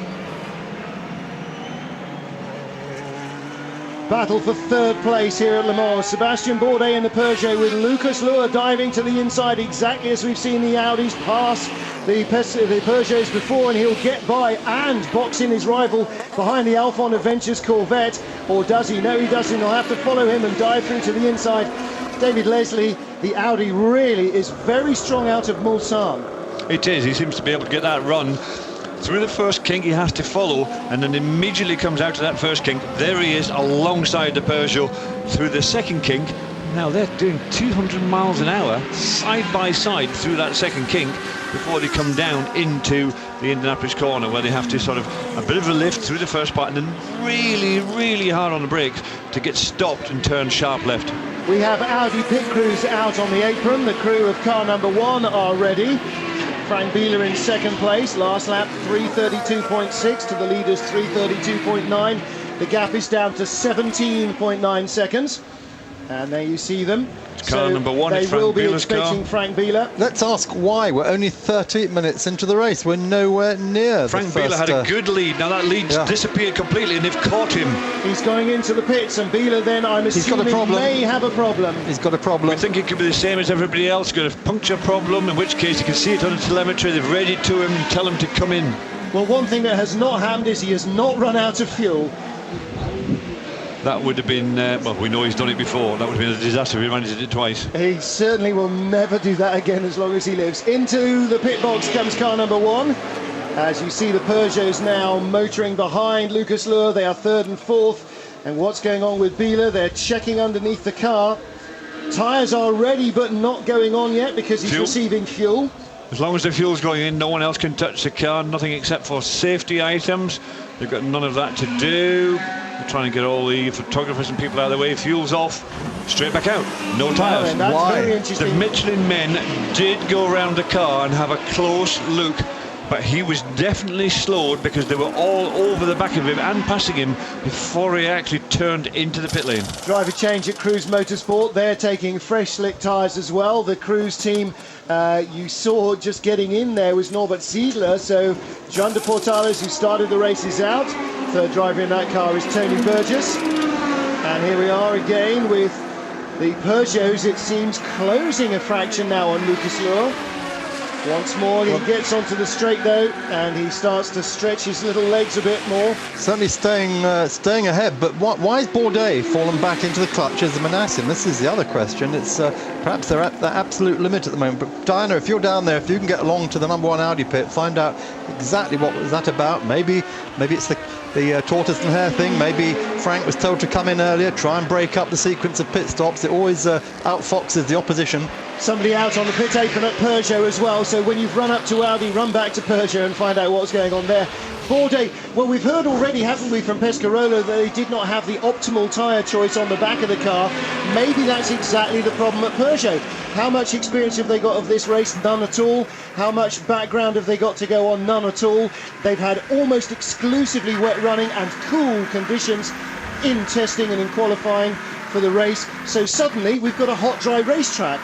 Battle for 3rd place here at Le Mans. Sebastian Bourdais in the Peugeot with Lucas Luhr diving to the inside, exactly as we've seen the Audis pass the Peugeots before, and he'll get by and box in his rival behind the Alphon Adventures Corvette. Or does he? No, he doesn't. He'll have to follow him and dive through to the inside. David Leslie, the Audi really is very strong out of Mulsanne. It is. He seems to be able to get that run through the first kink. He has to follow, and then immediately comes out to that first kink. There he is alongside the Peugeot through the 2nd kink. Now they're doing 200 miles an hour side by side through that 2nd kink before they come down into the Indianapolis corner, where they have to sort of a bit of a lift through the first part and then really hard on the brakes to get stopped and turn sharp left. We have Audi pit crews out on the apron. The crew of car number 1 are ready. Frank Biela in 2nd place, last lap 3:32.6 to the leaders 3:32.9. The gap is down to 17.9 seconds. And there you see them. It's car number 1, they it's Frank will be Bieler's expecting car. Frank Bieler. Let's ask why. We're only 30 minutes into the race. We're nowhere near Frank the Bieler first, had a good lead. Now that lead's disappeared completely, and they've caught him. He's going into the pits, and Bieler then, I'm He's got a assuming, problem. may have a problem. He's got a problem. I think it could be the same as everybody else, got a puncture problem, in which case you can see it on the telemetry. They've read it to him and tell him to come in. Well, one thing that has not happened is he has not run out of fuel. That would have been, well, we know he's done it before. That would have been a disaster if he managed it twice. He certainly will never do that again as long as he lives. Into the pit box comes car number 1. As you see, the Peugeots now motoring behind Lucas Luhr. They are 3rd and 4th. And what's going on with Bieler? They're checking underneath the car. Tyres are ready, but not going on yet because he's receiving fuel. As long as the fuel's going in, no one else can touch the car, nothing except for safety items. They've got none of that to do. They're trying to get all the photographers and people out of the way. Fuel's off, straight back out, no tyres. That's very interesting. The Michelin men did go around the car and have a close look, but he was definitely slowed because they were all over the back of him and passing him before he actually turned into the pit lane. Driver change at Cruise Motorsport. They're taking fresh slick tyres as well. The Cruise team you saw just getting in there was Norbert Ziedler. So Joan de Portales, who started the races out. Third driver in that car is Tony Burgess. And here we are again with the Peugeots, it seems, closing a fraction now on Lucas Luhr. Once more, he gets onto the straight though, and he starts to stretch his little legs a bit more. Certainly staying ahead, but why is Bourdais fallen back into the clutches of Manassim? This is the other question. It's perhaps they're at the absolute limit at the moment. But Diana, if you're down there, if you can get along to the number 1 Audi pit, find out exactly what was that about. Maybe it's the tortoise and hare thing. Maybe Frank was told to come in earlier, try and break up the sequence of pit stops. It always outfoxes the opposition. Somebody out on the pit apron at Peugeot as well, so when you've run up to Audi, run back to Peugeot and find out what's going on there. Bourdais, well, we've heard already, haven't we, from Pescarolo that they did not have the optimal tyre choice on the back of the car. Maybe that's exactly the problem at Peugeot. How much experience have they got of this race? None at all. How much background have they got to go on? None at all. They've had almost exclusively wet running and cool conditions in testing and in qualifying for the race. So suddenly we've got a hot, dry racetrack.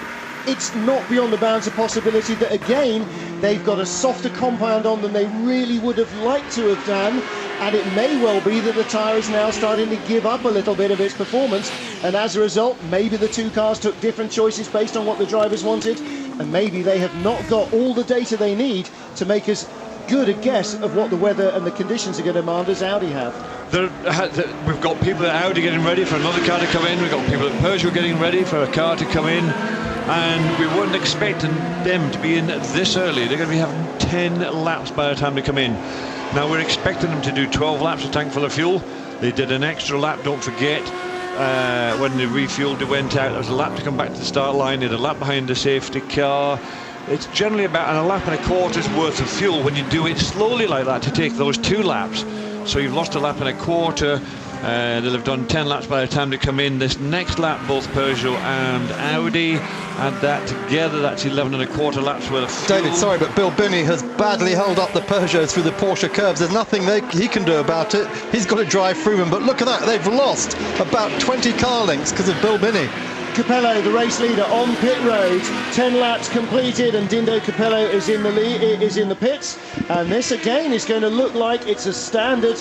It's not beyond the bounds of possibility that, again, they've got a softer compound on than they really would have liked to have done, and it may well be that the tyre is now starting to give up a little bit of its performance, and as a result, maybe the two cars took different choices based on what the drivers wanted, and maybe they have not got all the data they need to make as good a guess of what the weather and the conditions are going to demand as Audi have. We've got people at Audi getting ready for another car to come in. We've got people at Peugeot getting ready for a car to come in. And we weren't expecting them to be in this early. They're going to be having 10 laps by the time they come in. Now we're expecting them to do 12 laps, a tank full of fuel. They did an extra lap, don't forget. When they refueled, they went out. There was a lap to come back to the start line. They had a lap behind the safety car. It's generally about a lap and a quarter's worth of fuel when you do it slowly like that to take those 2 laps. So you've lost a lap and a quarter. They'll have done 10 laps by the time they come in. This next lap, both Peugeot and Audi, add that together, that's 11 and a quarter laps worth of fuel. David, sorry, but Bill Binney has badly held up the Peugeots through the Porsche curves. There's nothing he can do about it. He's got to drive through them, but look at that, they've lost about 20 car lengths because of Bill Binney. Capello, the race leader, on pit road. 10 laps completed, and Dindo Capello is in the lead, is in the pits. And this again is going to look like it's a standard.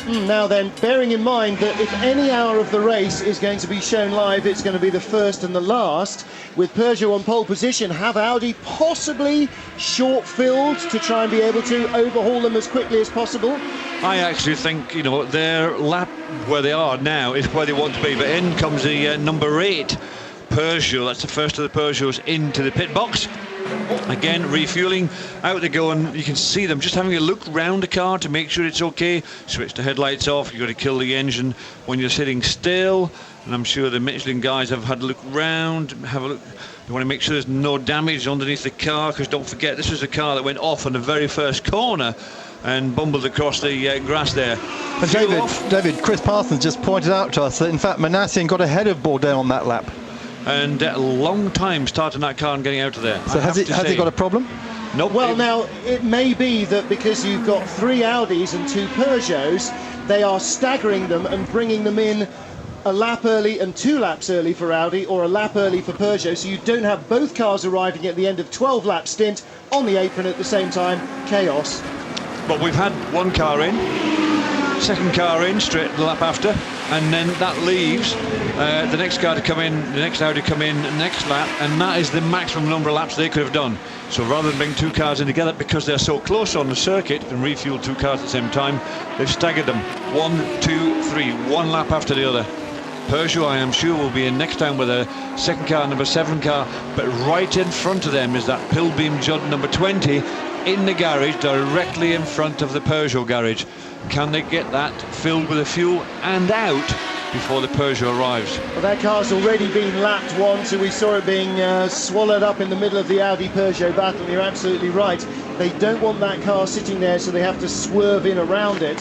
Now then, bearing in mind that if any hour of the race is going to be shown live, it's going to be the first and the last. With Peugeot on pole position, have Audi possibly short-filled to try and be able to overhaul them as quickly as possible? I actually think, their lap where they are now is where they want to be. But in comes the number 8 Peugeot. That's the first of the Peugeots into the pit box. Again, refueling, out they go, and you can see them just having a look round the car to make sure it's okay. Switch the headlights off. You've got to kill the engine when you're sitting still. And I'm sure the Michelin guys have had a look round, have a look. They want to make sure there's no damage underneath the car, because don't forget, this was the car that went off on the very first corner and bumbled across the grass there. And David, Chris Parsons just pointed out to us that in fact Manassim got ahead of Bourdais on that lap. And a long time starting that car and getting out of there. So has he got a problem? Nope. Well, now, it may be that because you've got 3 Audis and 2 Peugeots, they are staggering them and bringing them in a lap early and 2 laps early for Audi, or a lap early for Peugeot, so you don't have both cars arriving at the end of 12 lap stint on the apron at the same time. Chaos. But we've had one car in, second car in straight the lap after, and then that leaves the next car to come in, the next Audi come in next lap, and that is the maximum number of laps they could have done. So rather than bring 2 cars in together, because they're so close on the circuit and refuel 2 cars at the same time, they've staggered them 1, 2, 3, 1 lap after the other. Peugeot, I am sure, will be in next time with a second car, number 7 car, but right in front of them is that Pilbeam Judd number 20 in the garage, directly in front of the Peugeot garage. Can they get that filled with the fuel and out before the Peugeot arrives? Well, that car's already been lapped once, and we saw it being swallowed up in the middle of the Audi-Peugeot battle. You're absolutely right. They don't want that car sitting there, so they have to swerve in around it.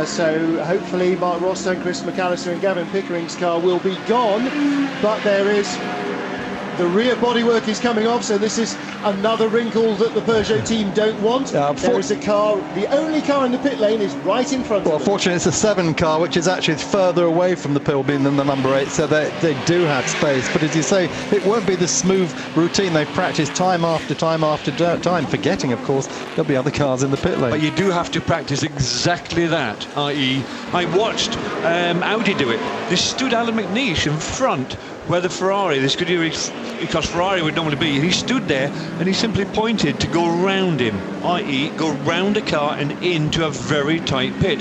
So hopefully Mark Rostone, Chris McAllister and Gavin Pickering's car will be gone, but there is... The rear bodywork is coming off, so this is another wrinkle that the Peugeot team don't want. There is a car, the only car in the pit lane is right in front of them. Well, fortunately, it's a 7 car, which is actually further away from the Pilbeam than the number 8, so they do have space. But as you say, it won't be the smooth routine they've practiced time after time after time, forgetting, of course, there'll be other cars in the pit lane. But you do have to practice exactly that, i.e. I watched Audi do it. They stood Alan McNeish in front where the Ferrari, this could because Ferrari would normally be, he stood there and he simply pointed to go round him, i.e. go round a car and into a very tight pit.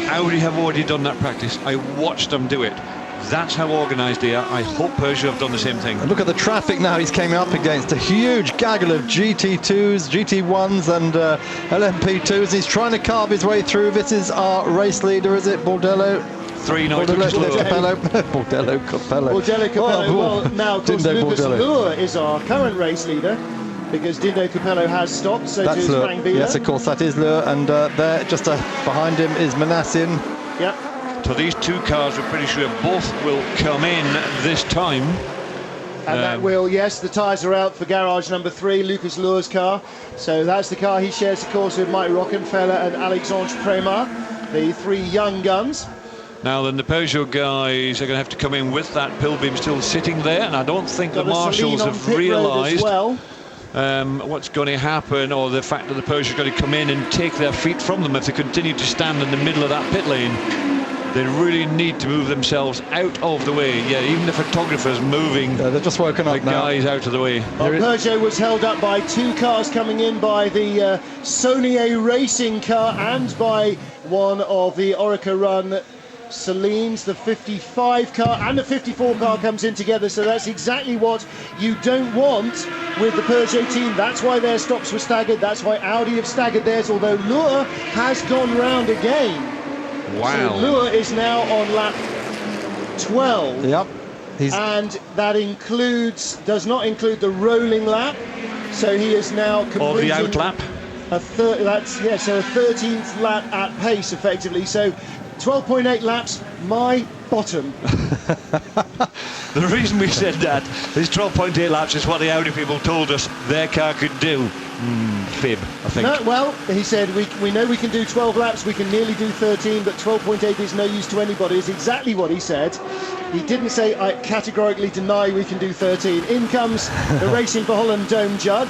Audi have already done that practice. I watched them do it. That's how organised they are. I hope Peugeot have done the same thing. And look at the traffic now he's coming up against. A huge gaggle of GT2s, GT1s and LMP2s. He's trying to carve his way through. This is our race leader, is it? Bordello? 3, no, Capello. Bordello Capello. Bordello Capello. Oh, well, now, of course, Dindo Lucas Bordello. Lure is our current race leader, because Dindo Capello has stopped, so That's too is Lure. Frank Bieler. Yes, of course, that is Lure. And there, just behind him is Manassin. Yep. So these 2 cars, we're pretty sure both will come in this time. And that will, yes, the tyres are out for garage number 3, Lucas Lure's car. So that's the car he shares, of course, with Mike Rockenfeller and Alexandre Prémar, the 3 young guns. Now then, the Peugeot guys are going to have to come in with that Pilbeam still sitting there, and I don't think the marshals have realised what's going to happen, or the fact that the Peugeot are going to come in and take their feet from them if they continue to stand in the middle of that pit lane. They really need to move themselves out of the way. Yeah, even the photographer's moving. They're just woken up the now. guys out of the way. Well, Peugeot was held up by 2 cars coming in, by the Saunier Racing car and by one of the Orica Run Celine's, the 55 car and the 54 car comes in together, so that's exactly what you don't want with the Peugeot team. That's why their stops were staggered, that's why Audi have staggered theirs, although Lure has gone round again. Wow. So Lure is now on lap 12. Yep. And that does not include the rolling lap, so he is now completing... Or the out lap. So a 13th lap at pace, effectively, so 12.8 laps, my bottom. The reason we said that is 12.8 laps is what the Audi people told us their car could do. Fib, I think. No, well, he said, we know we can do 12 laps, we can nearly do 13, but 12.8 is no use to anybody, is exactly what he said. He didn't say, I categorically deny we can do 13. In comes the Racing for Holland Dome Judd,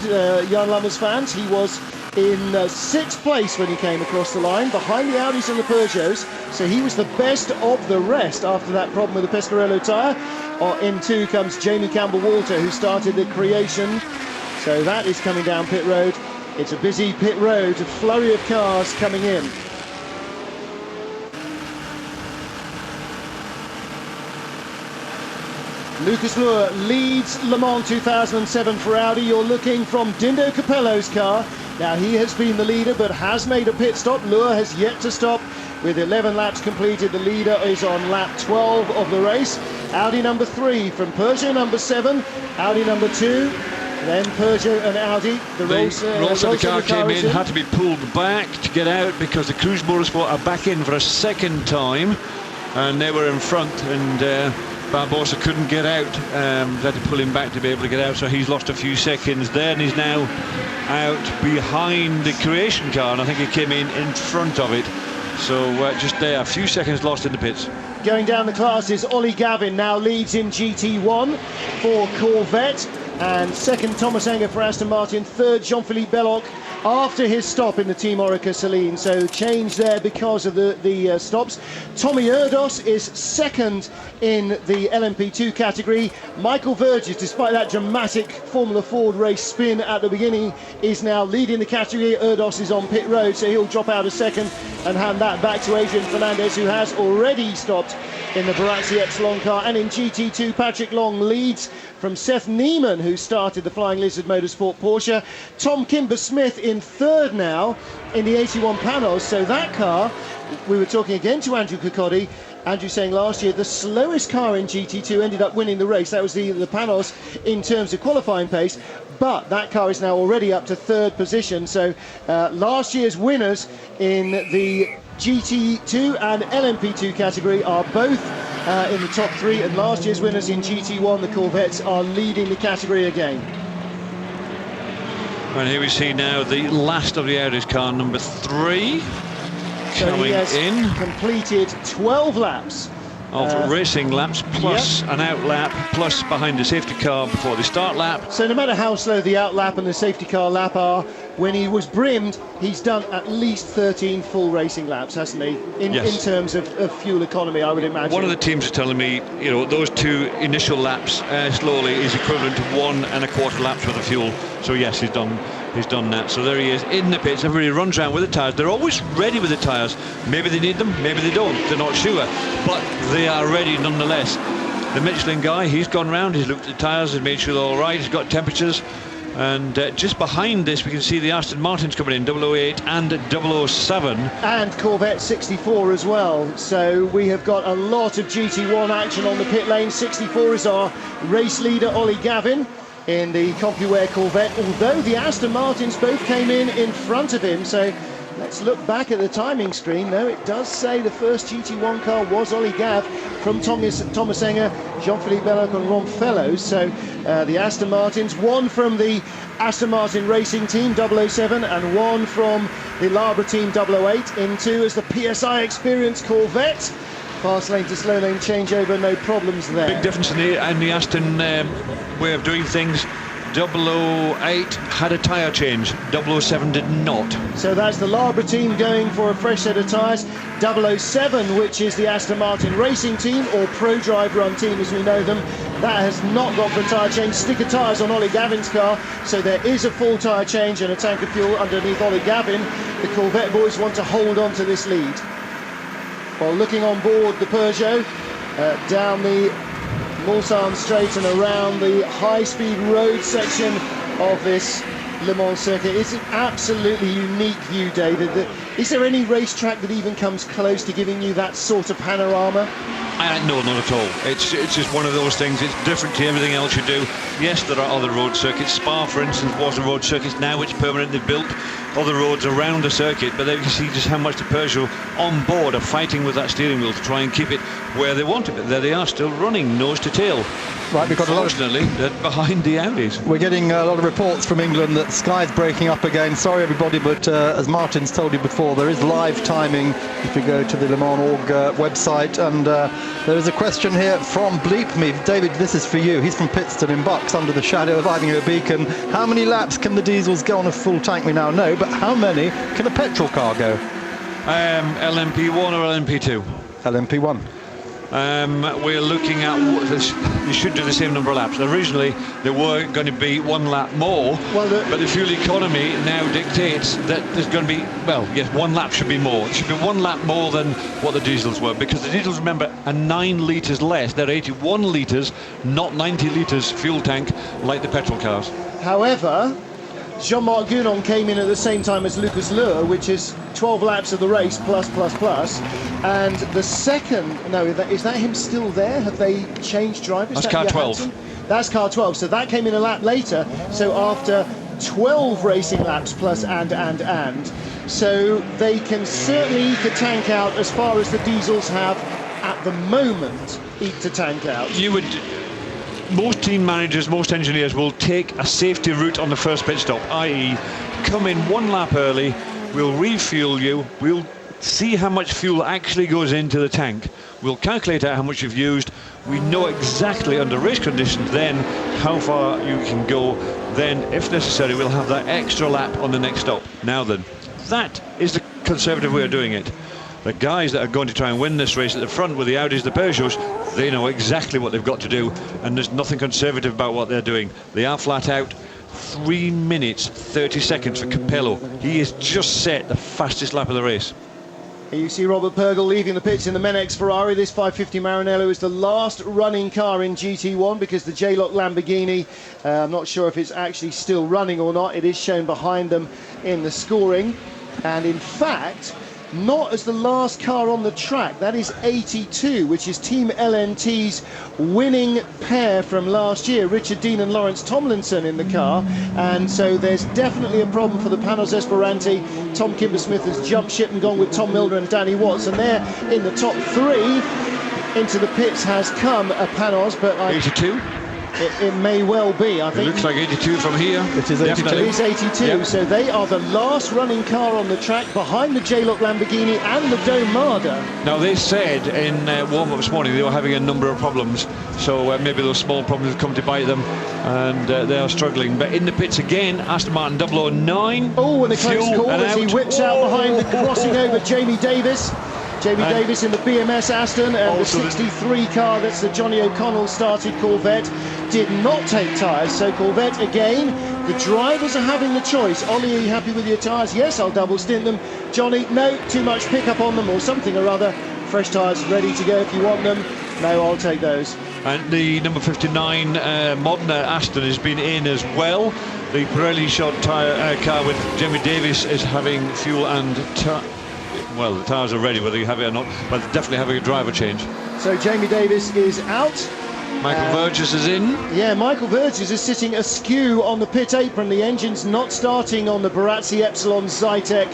Jan Lammers fans. He was in 6th place when he came across the line, behind the Audis and the Peugeots, so he was the best of the rest after that problem with the Pescarolo tyre. In 2 comes Jamie Campbell-Walter, who started the creation, so that is coming down pit road. It's a busy pit road, a flurry of cars coming in. Lucas Lure leads Le Mans 2007 for Audi. You're looking from Dindo Capello's car. Now, he has been the leader but has made a pit stop. Lure has yet to stop. With 11 laps completed, the leader is on lap 12 of the race. Audi number 3 from Peugeot number 7, Audi number 2, then Peugeot and Audi. The Rolls car came in, had to be pulled back to get out because the Cruise Motorsport are back in for a second time, and they were in front, and Barbosa couldn't get out. They had to pull him back to be able to get out, so he's lost a few seconds there, and he's now out behind the creation car, and I think he came in front of it. So just there, a few seconds lost in the pits. Going down the classes, Ollie Gavin now leads in GT1 for Corvette, and second Thomas Enger for Aston Martin, third Jean-Philippe Belloc after his stop in the Team Orica Celine. So change there because of the stops. Tommy Erdos is second in the LMP2 category. Michael Verges, despite that dramatic Formula Ford race spin at the beginning, is now leading the category. Erdos is on pit road, so he'll drop out a second and hand that back to Adrian Fernandez, who has already stopped in the Barazzi Epsilon car. And in GT2, Patrick Long leads from Seth Neiman, who started the Flying Lizard Motorsport Porsche. Tom Kimber-Smith in third now in the 81 Panos. So that car, we were talking again to Andrew Kirkcaldy, Andrew saying last year the slowest car in GT2 ended up winning the race. That was the Panos in terms of qualifying pace, but that car is now already up to third position. So last year's winners in the GT2 and LMP2 category are both in the top three, and last year's winners in GT1, the Corvettes, are leading the category again. And here we see now the last of the Audi's car, number 3, So coming he has in. completed 12 laps. Of racing laps, plus an out lap, plus behind the safety car before the start lap. So no matter how slow the out lap and the safety car lap are, when he was brimmed, he's done at least 13 full racing laps, hasn't he? In terms of fuel economy, I would imagine. One of the teams is telling me, you know, those 2 initial laps slowly is equivalent to 1 1/4 laps worth of fuel. So yes, he's done that. So there he is in the pits. Everybody runs around with the tyres. They're always ready with the tyres. Maybe they need them, maybe they don't. They're not sure, but they are ready nonetheless. The Michelin guy, he's gone round, he's looked at the tyres and made sure they're all right. He's got temperatures. And just behind this, we can see the Aston Martins coming in, 008 and 007. And Corvette 64 as well. So we have got a lot of GT1 action on the pit lane. 64 is our race leader, Ollie Gavin, in the CompuWare Corvette, although the Aston Martins both came in front of him. So let's look back at the timing screen. No, it does say the first GT1 car was Ollie Gav from Thomas Enger, Jean-Philippe Belloc and Ron Fellows. So the Aston Martins, one from the Aston Martin Racing Team 007 and one from the Labra Team 008 into as the PSI Experience Corvette. Fast lane to slow lane changeover, no problems there. Big difference in the Aston way of doing things. 008 had a tyre change, 007 did not. So that's the Labra team going for a fresh set of tyres. 007, which is the Aston Martin Racing Team, or Pro Drive Run Team as we know them, that has not gone for a tyre change. Sticker tyres on Ollie Gavin's car, so there is a full tyre change and a tank of fuel underneath Ollie Gavin. The Corvette boys want to hold on to this lead. While looking on board the Peugeot, down the Mulsanne Straight and around the high-speed road section of this Le Mans circuit. It's an absolutely unique view, David. Is there any racetrack that even comes close to giving you that sort of panorama? No, not at all. It's just one of those things. It's different to everything else you do. Yes, there are other road circuits. Spa, for instance, was a road circuit. Now it's permanently built. Other roads around the circuit, but there you can see just how much the Peugeot on board are fighting with that steering wheel to try and keep it where they want it. But there they are, still running nose to tail. Right, we've got Fortunately, they're behind the Audis. We're getting a lot of reports from England that Sky's breaking up again. Sorry, everybody, but as Martin's told you before, there is live timing if you go to the Le Mans Org website. And there is a question here from Bleep Me. David, this is for you. He's from Pitstone in Bucks, under the shadow of Ivinghoe Beacon. How many laps can the diesels go on a full tank? We now know, but how many can a petrol car go? LMP1 or LMP2? LMP1. We're looking at you should do the same number of laps. Originally there were going to be 1 lap more, but the fuel economy now dictates that there's going to be, well, yes, 1 lap should be more. It should be 1 lap more than what the diesels were, because the diesels, remember, are 9 litres less. They're 81 litres, not 90 litres fuel tank like the petrol cars. However, Jean-Marc Gounon came in at the same time as Lucas Luhr, which is 12 laps of the race plus. And the second, no, is that him still there? Have they changed drivers? That's car 12. That's car 12. So that came in a lap later. So after 12 racing laps plus and. So they can certainly eke a tank out as far as the diesels have at the moment eked a tank out. Most team managers, most engineers will take a safety route on the first pit stop, i.e. come in 1 lap early, we'll refuel you, we'll see how much fuel actually goes into the tank. We'll calculate out how much you've used. We know exactly under race conditions then how far you can go. Then, if necessary, we'll have that extra lap on the next stop. Now then, that is the conservative way of doing it. The guys that are going to try and win this race at the front with the Audis, the Peugeots, they know exactly what they've got to do, and there's nothing conservative about what they're doing. They are flat out. 3 minutes 30 seconds for Capello. He has just set the fastest lap of the race. Here you see Robert Purgell leaving the pits in the Menex Ferrari. This 550 Maranello is the last running car in GT1 because the J-Lock Lamborghini, I'm not sure if it's actually still running or not. It is shown behind them in the scoring. And in fact, not as the last car on the track. That is 82, which is Team LNT's winning pair from last year, Richard Dean and Lawrence Tomlinson in the car, and so there's definitely a problem for the Panos Esperanti. Tom Kimber-Smith has jumped ship and gone with Tom Milner and Danny Watts, and there in the top three into the pits has come a Panos, but 82. It may well be. I think it looks like 82 from here. It is 82. It is 82, yep. So they are the last running car on the track behind the J-Lock Lamborghini and the Domada. Now, they said in warm-up this morning they were having a number of problems, so maybe those small problems have come to bite them, and they are struggling. But in the pits again, Aston Martin 009. Oh, and a close call as he whips out behind the crossing over Jamie Davis. Jamie Davis in the BMS Aston, and the 63 car, that's the Johnny O'Connell started Corvette, did not take tyres. So Corvette again, the drivers are having the choice. Ollie, are you happy with your tyres? Yes, I'll double stint them. Johnny, no, too much pickup on them or something or other. Fresh tyres ready to go if you want them. No, I'll take those. And the number 59 modern Aston has been in as well. The Pirelli shod tyre car with Jamie Davis is having fuel and well, the tyres are ready, whether you have it or not, but definitely having a driver change. So Jamie Davis is out. Michael Burgess is in. Yeah, Michael Burgess is sitting askew on the pit apron. The engine's not starting on the Barazzi Epsilon Zytec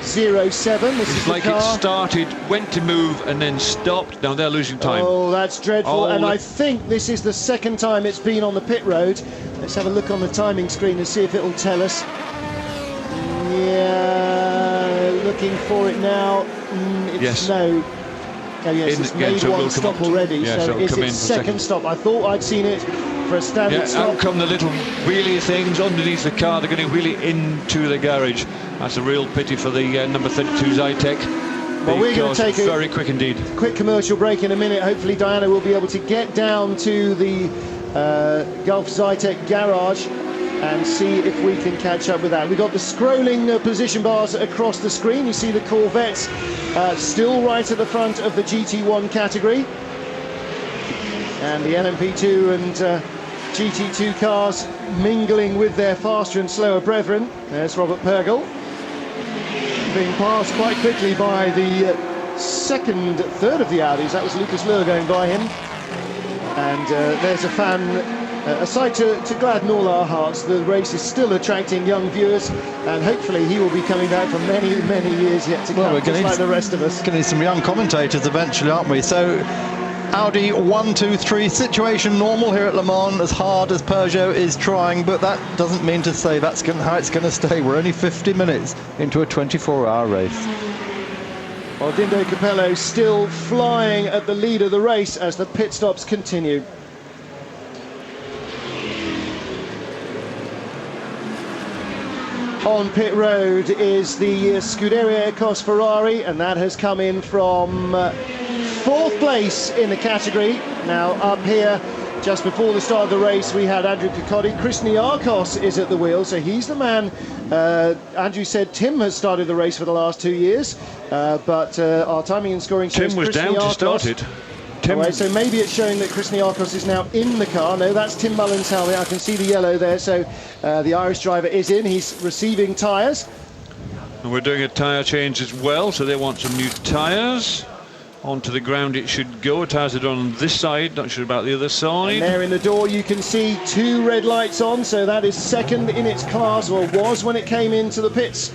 07. This is like the car. It started, went to move, and then stopped. Now they're losing time. Oh, that's dreadful. And I think this is the second time it's been on the pit road. Let's have a look on the timing screen and see if it'll tell us. Yeah, looking for it now. It's no. Oh yes, it's made one stop already, yeah, so it's its second stop. I thought I'd seen it for a standard stop. Out come the little wheelie things underneath the car. They're going to wheelie into the garage. That's a real pity for the number 32 Zytec. Well, we're going to take a very quick indeed. Quick commercial break in a minute. Hopefully Diana will be able to get down to the Gulf Zytec garage and see if we can catch up with that. We've got the scrolling position bars across the screen. You see the Corvettes still right at the front of the GT1 category. And the LMP2 and GT2 cars mingling with their faster and slower brethren. There's Robert Purgell, being passed quite quickly by the third of the Audis. That was Lucas Luhr going by him. And there's a fan. A sight to gladden all our hearts. The race is still attracting young viewers, and hopefully he will be coming back for many, many years yet to come, just like the rest of us. Going to need some young commentators eventually, aren't we? So, Audi 1, 2, 3, situation normal here at Le Mans, as hard as Peugeot is trying, but that doesn't mean to say that's how it's going to stay. We're only 50 minutes into a 24-hour race. Well, Dindo Capello still flying at the lead of the race as the pit stops continue. On pit road is the Scuderia Ecos Ferrari, and that has come in from fourth place in the category. Now up here, just before the start of the race, we had Andrew Kokotti. Chris Niarchos is at the wheel, so he's the man. Andrew said Tim has started the race for the last 2 years, but our timing and scoring shows Tim was down to start it. So maybe it's showing that Chris Niarchos is now in the car. No, that's Tim Mullen's helmet. I can see the yellow there. So the Irish driver is in. He's receiving tyres. And we're doing a tyre change as well, so they want some new tyres. Onto the ground it should go. Tyres are on this side, not sure about the other side. And there in the door you can see 2 red lights on, so that is second in its class, or was when it came into the pits.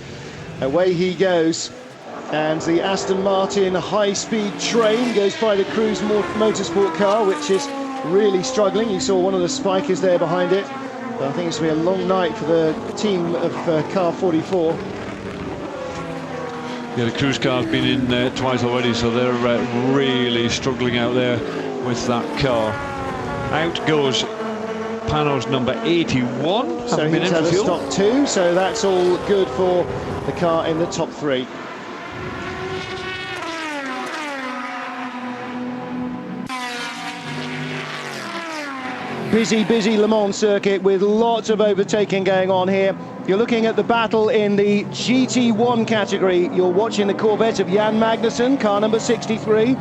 Away he goes. And the Aston Martin high-speed train goes by the Cruise Motorsport car, which is really struggling. You saw one of the spikers there behind it. But I think it's going to be a long night for the team of car 44. Yeah, the cruise car's been in twice already, so they're really struggling out there with that car. Out goes Panos number 81. So he's had a stop 2, so that's all good for the car in the top 3. Busy Le Mans circuit with lots of overtaking going on here. You're looking at the battle in the GT1 category. You're watching the Corvette of Jan Magnussen, car number 63.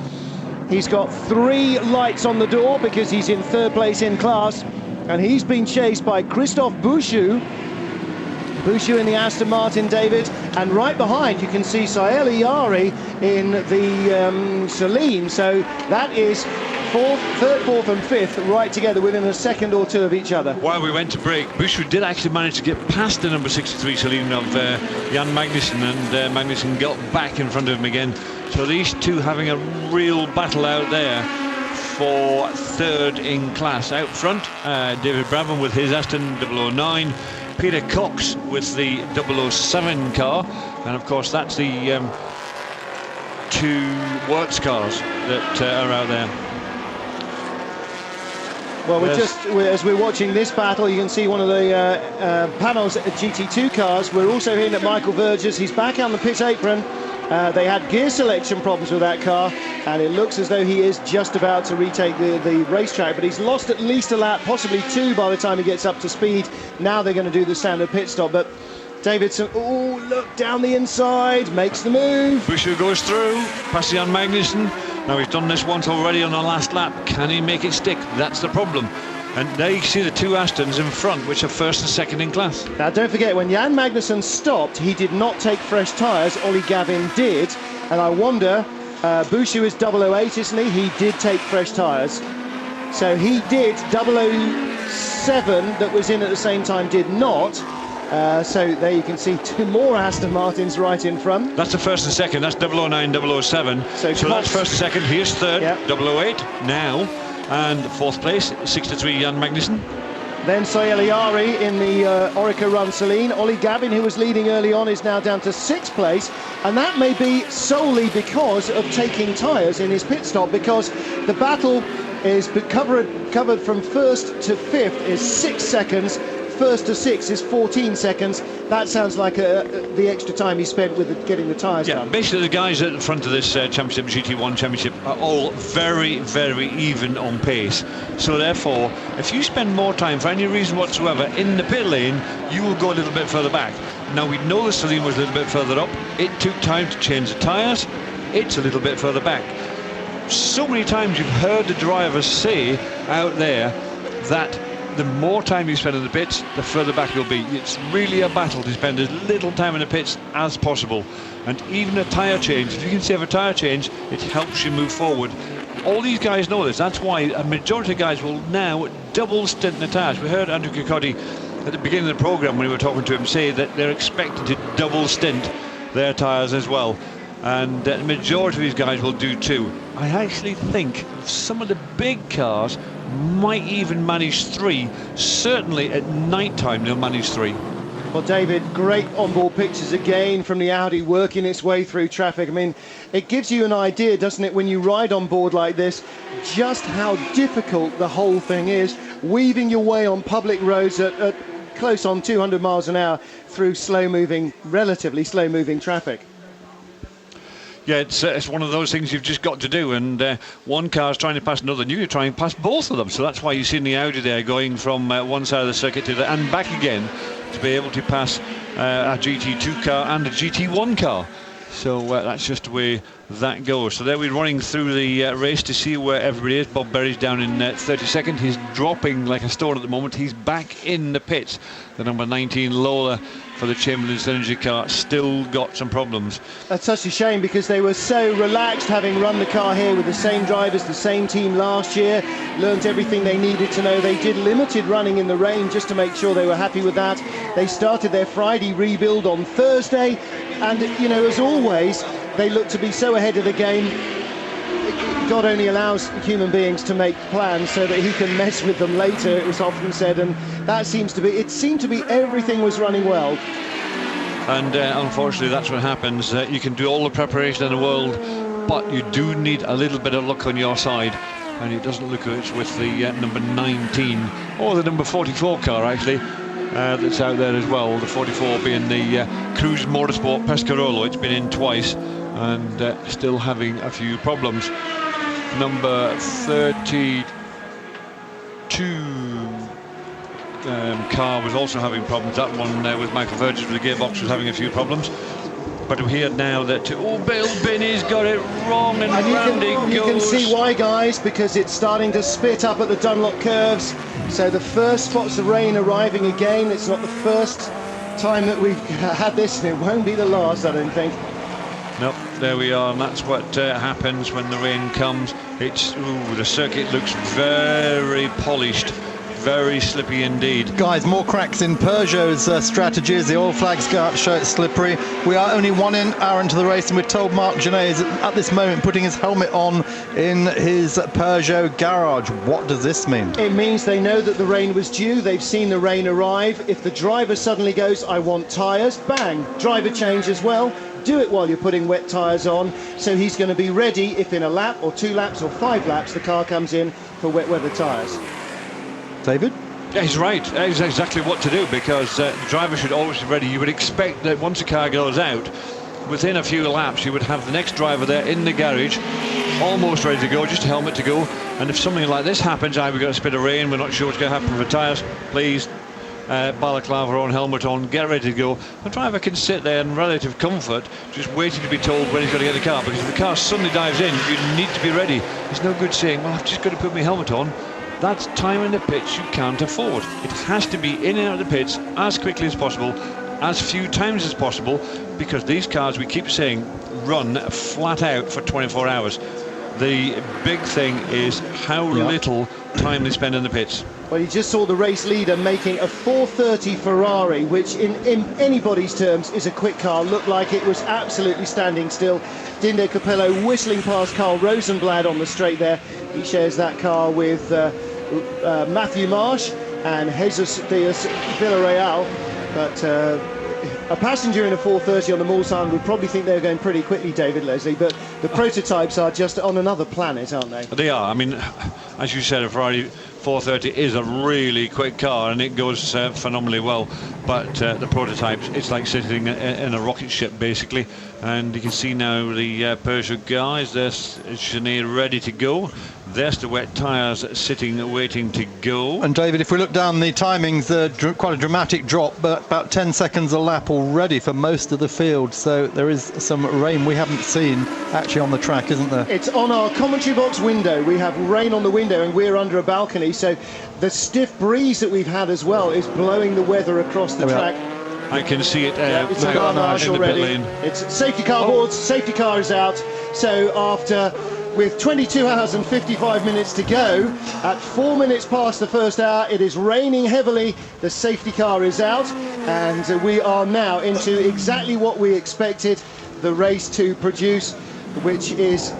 He's got 3 lights on the door because he's in 3rd place in class, and he's been chased by Christophe Bouchou. Bouchou in the Aston Martin, David, and right behind you can see Sael Iyari in the Celine. So that is 3rd, 4th and 5th right together within a second or 2 of each other. While we went to break, Bouchou did actually manage to get past the number 63 Celine of Jan Magnussen, and Magnussen got back in front of him again. So these two having a real battle out there for 3rd in class. Out front, David Brabham with his Aston 009, Peter Cox with the 007 car, and of course that's the 2 Wirtz cars that are out there. Well, as we're watching this battle, you can see one of the Panos GT2 cars. We're also hearing that Michael Vergers, he's back on the pit apron. They had gear selection problems with that car, and it looks as though he is just about to retake the racetrack, but he's lost at least a lap, possibly 2 by the time he gets up to speed. Now they're going to do the standard pit stop, but Davidson, oh, look, down the inside, makes the move. Bouchou goes through, past Jan Magnussen. Now he's done this once already on the last lap. Can he make it stick? That's the problem. And there you see the 2 Astons in front, which are 1st and 2nd in class. Now don't forget, when Jan Magnussen stopped, he did not take fresh tyres. Ollie Gavin did, and I wonder, Bouchou is 008, isn't he? He did take fresh tyres. So he did. 007 that was in at the same time did not. So there you can see 2 more Aston Martins right in front. That's the 1st and 2nd. That's 009, 007. So that's 1st and 2nd. Here's 3rd, yep. 008 now, and 4th place, 63 Jan Magnussen. Then Sael Iyari in the Orica Run Celine. Ollie Gavin, who was leading early on, is now down to 6th place, and that may be solely because of taking tyres in his pit stop, because the battle is covered from 1st to 5th is 6 seconds. 1st to 6th is 14 seconds. That sounds like the extra time he spent with getting the tyres done. Basically the guys at the front of this championship, GT1 championship, are all very, very even on pace. So therefore, if you spend more time for any reason whatsoever in the pit lane, you will go a little bit further back. Now we know the Celine was a little bit further up. It took time to change the tyres. It's a little bit further back. So many times you've heard the drivers say out there that the more time you spend in the pits, the further back you'll be. It's really a battle to spend as little time in the pits as possible. And even a tyre change, if you can save a tyre change, it helps you move forward. All these guys know this. That's why a majority of guys will now double stint the tyres. We heard Andrew Kirkcaldy at the beginning of the programme when we were talking to him say that they're expected to double stint their tyres as well. And the majority of these guys will do too. I actually think some of the big cars might even manage 3. Certainly at night time they'll manage 3. Well, David, great onboard pictures again from the Audi working its way through traffic. I mean, it gives you an idea, doesn't it, when you ride on board like this, just how difficult the whole thing is, weaving your way on public roads at close on 200 miles an hour through relatively slow-moving traffic. Yeah, it's one of those things you've just got to do, and one car's trying to pass another, and you're trying to pass both of them. So that's why you see in the Audi there going from one side of the circuit to the and back again to be able to pass a GT2 car and a GT1 car. So that's just the way that goes. So there we're running through the race to see where everybody is. Bob Berry's down in 32nd. He's dropping like a stone at the moment. He's back in the pits. The number 19 Lola for the Chamberlain's Energy car still got some problems. That's such a shame, because they were so relaxed, having run the car here with the same drivers, the same team last year, learnt everything they needed to know. They did limited running in the rain just to make sure they were happy with that. They started their Friday rebuild on Thursday, and you know, as always, they look to be so ahead of the game. God only allows human beings to make plans so that he can mess with them later, it was often said, and that seemed to be everything was running well. and unfortunately that's what happens. You can do all the preparation in the world, but you do need a little bit of luck on your side, and it doesn't look like it's with the number 19 or the number 44 car actually that's out there as well. The 44 being the Cruise Motorsport Pescarolo. It's been in twice and still having a few problems. Number 32 car was also having problems. That one with Michael Burgess with the gearbox was having a few problems. But we hear now that Bill Binney's got it wrong, and round it goes. You can see why, guys, because it's starting to spit up at the Dunlop curves. So the first spots of rain arriving again. It's not the first time that we've had this, and it won't be the last, I don't think. Nope, there we are, and that's what happens when the rain comes. The circuit looks very polished, very slippy indeed. Guys, more cracks in Peugeot's strategies. The oil flags go out to show it's slippery. We are only 1 hour into the race, and we're told Marc Genet is at this moment putting his helmet on in his Peugeot garage. What does this mean? It means they know that the rain was due. They've seen the rain arrive. If the driver suddenly goes, I want tyres, bang, driver change as well. Do it while you're putting wet tyres on, so he's going to be ready if in a lap or 2 laps or 5 laps the car comes in for wet weather tyres. David? Yeah, he's right. That's exactly what to do, because the driver should always be ready. You would expect that once a car goes out, within a few laps you would have the next driver there in the garage almost ready to go, just a helmet to go. And if something like this happens, we've got a spit of rain, we're not sure what's going to happen for tyres, please balaclava on, helmet on, get ready to go. The driver can sit there in relative comfort, just waiting to be told when he's got to get the car, because if the car suddenly dives in, you need to be ready. There's no good saying, well, I've just got to put my helmet on. That's time in the pits you can't afford. It has to be in and out of the pits as quickly as possible, as few times as possible, because these cars, we keep saying, run flat out for 24 hours. The big thing is how little time they spend in the pits. Well, you just saw the race leader making a 4:30 Ferrari, which in anybody's terms is a quick car. Looked like it was absolutely standing still. Dindo Capello whistling past Carl Rosenblad on the straight there. He shares that car with Matthew Marsh and Jesus Diaz Villarreal. But a passenger in a 4:30 on the Mulsanne would probably think they were going pretty quickly, David Leslie, but the prototypes are just on another planet, aren't they? They are. I mean, as you said, a Ferrari 430 is a really quick car, and it goes phenomenally well. But the prototypes, it's like sitting in a rocket ship, basically. And you can see now the Peugeot guys, there's Genet ready to go. There's the wet tyres sitting, waiting to go. And David, if we look down the timings, quite a dramatic drop, but about 10 seconds a lap already for most of the field. So there is some rain we haven't seen actually on the track, isn't there? It's on our commentary box window. We have rain on the window, and we're under a balcony. So the stiff breeze that we've had as well is blowing the weather across the track. I can see it. It's a carnage already. It's safety car boards. Safety car is out. So with 22 hours and 55 minutes to go, at 4 minutes past the first hour, it is raining heavily. The safety car is out, and we are now into exactly what we expected the race to produce, which is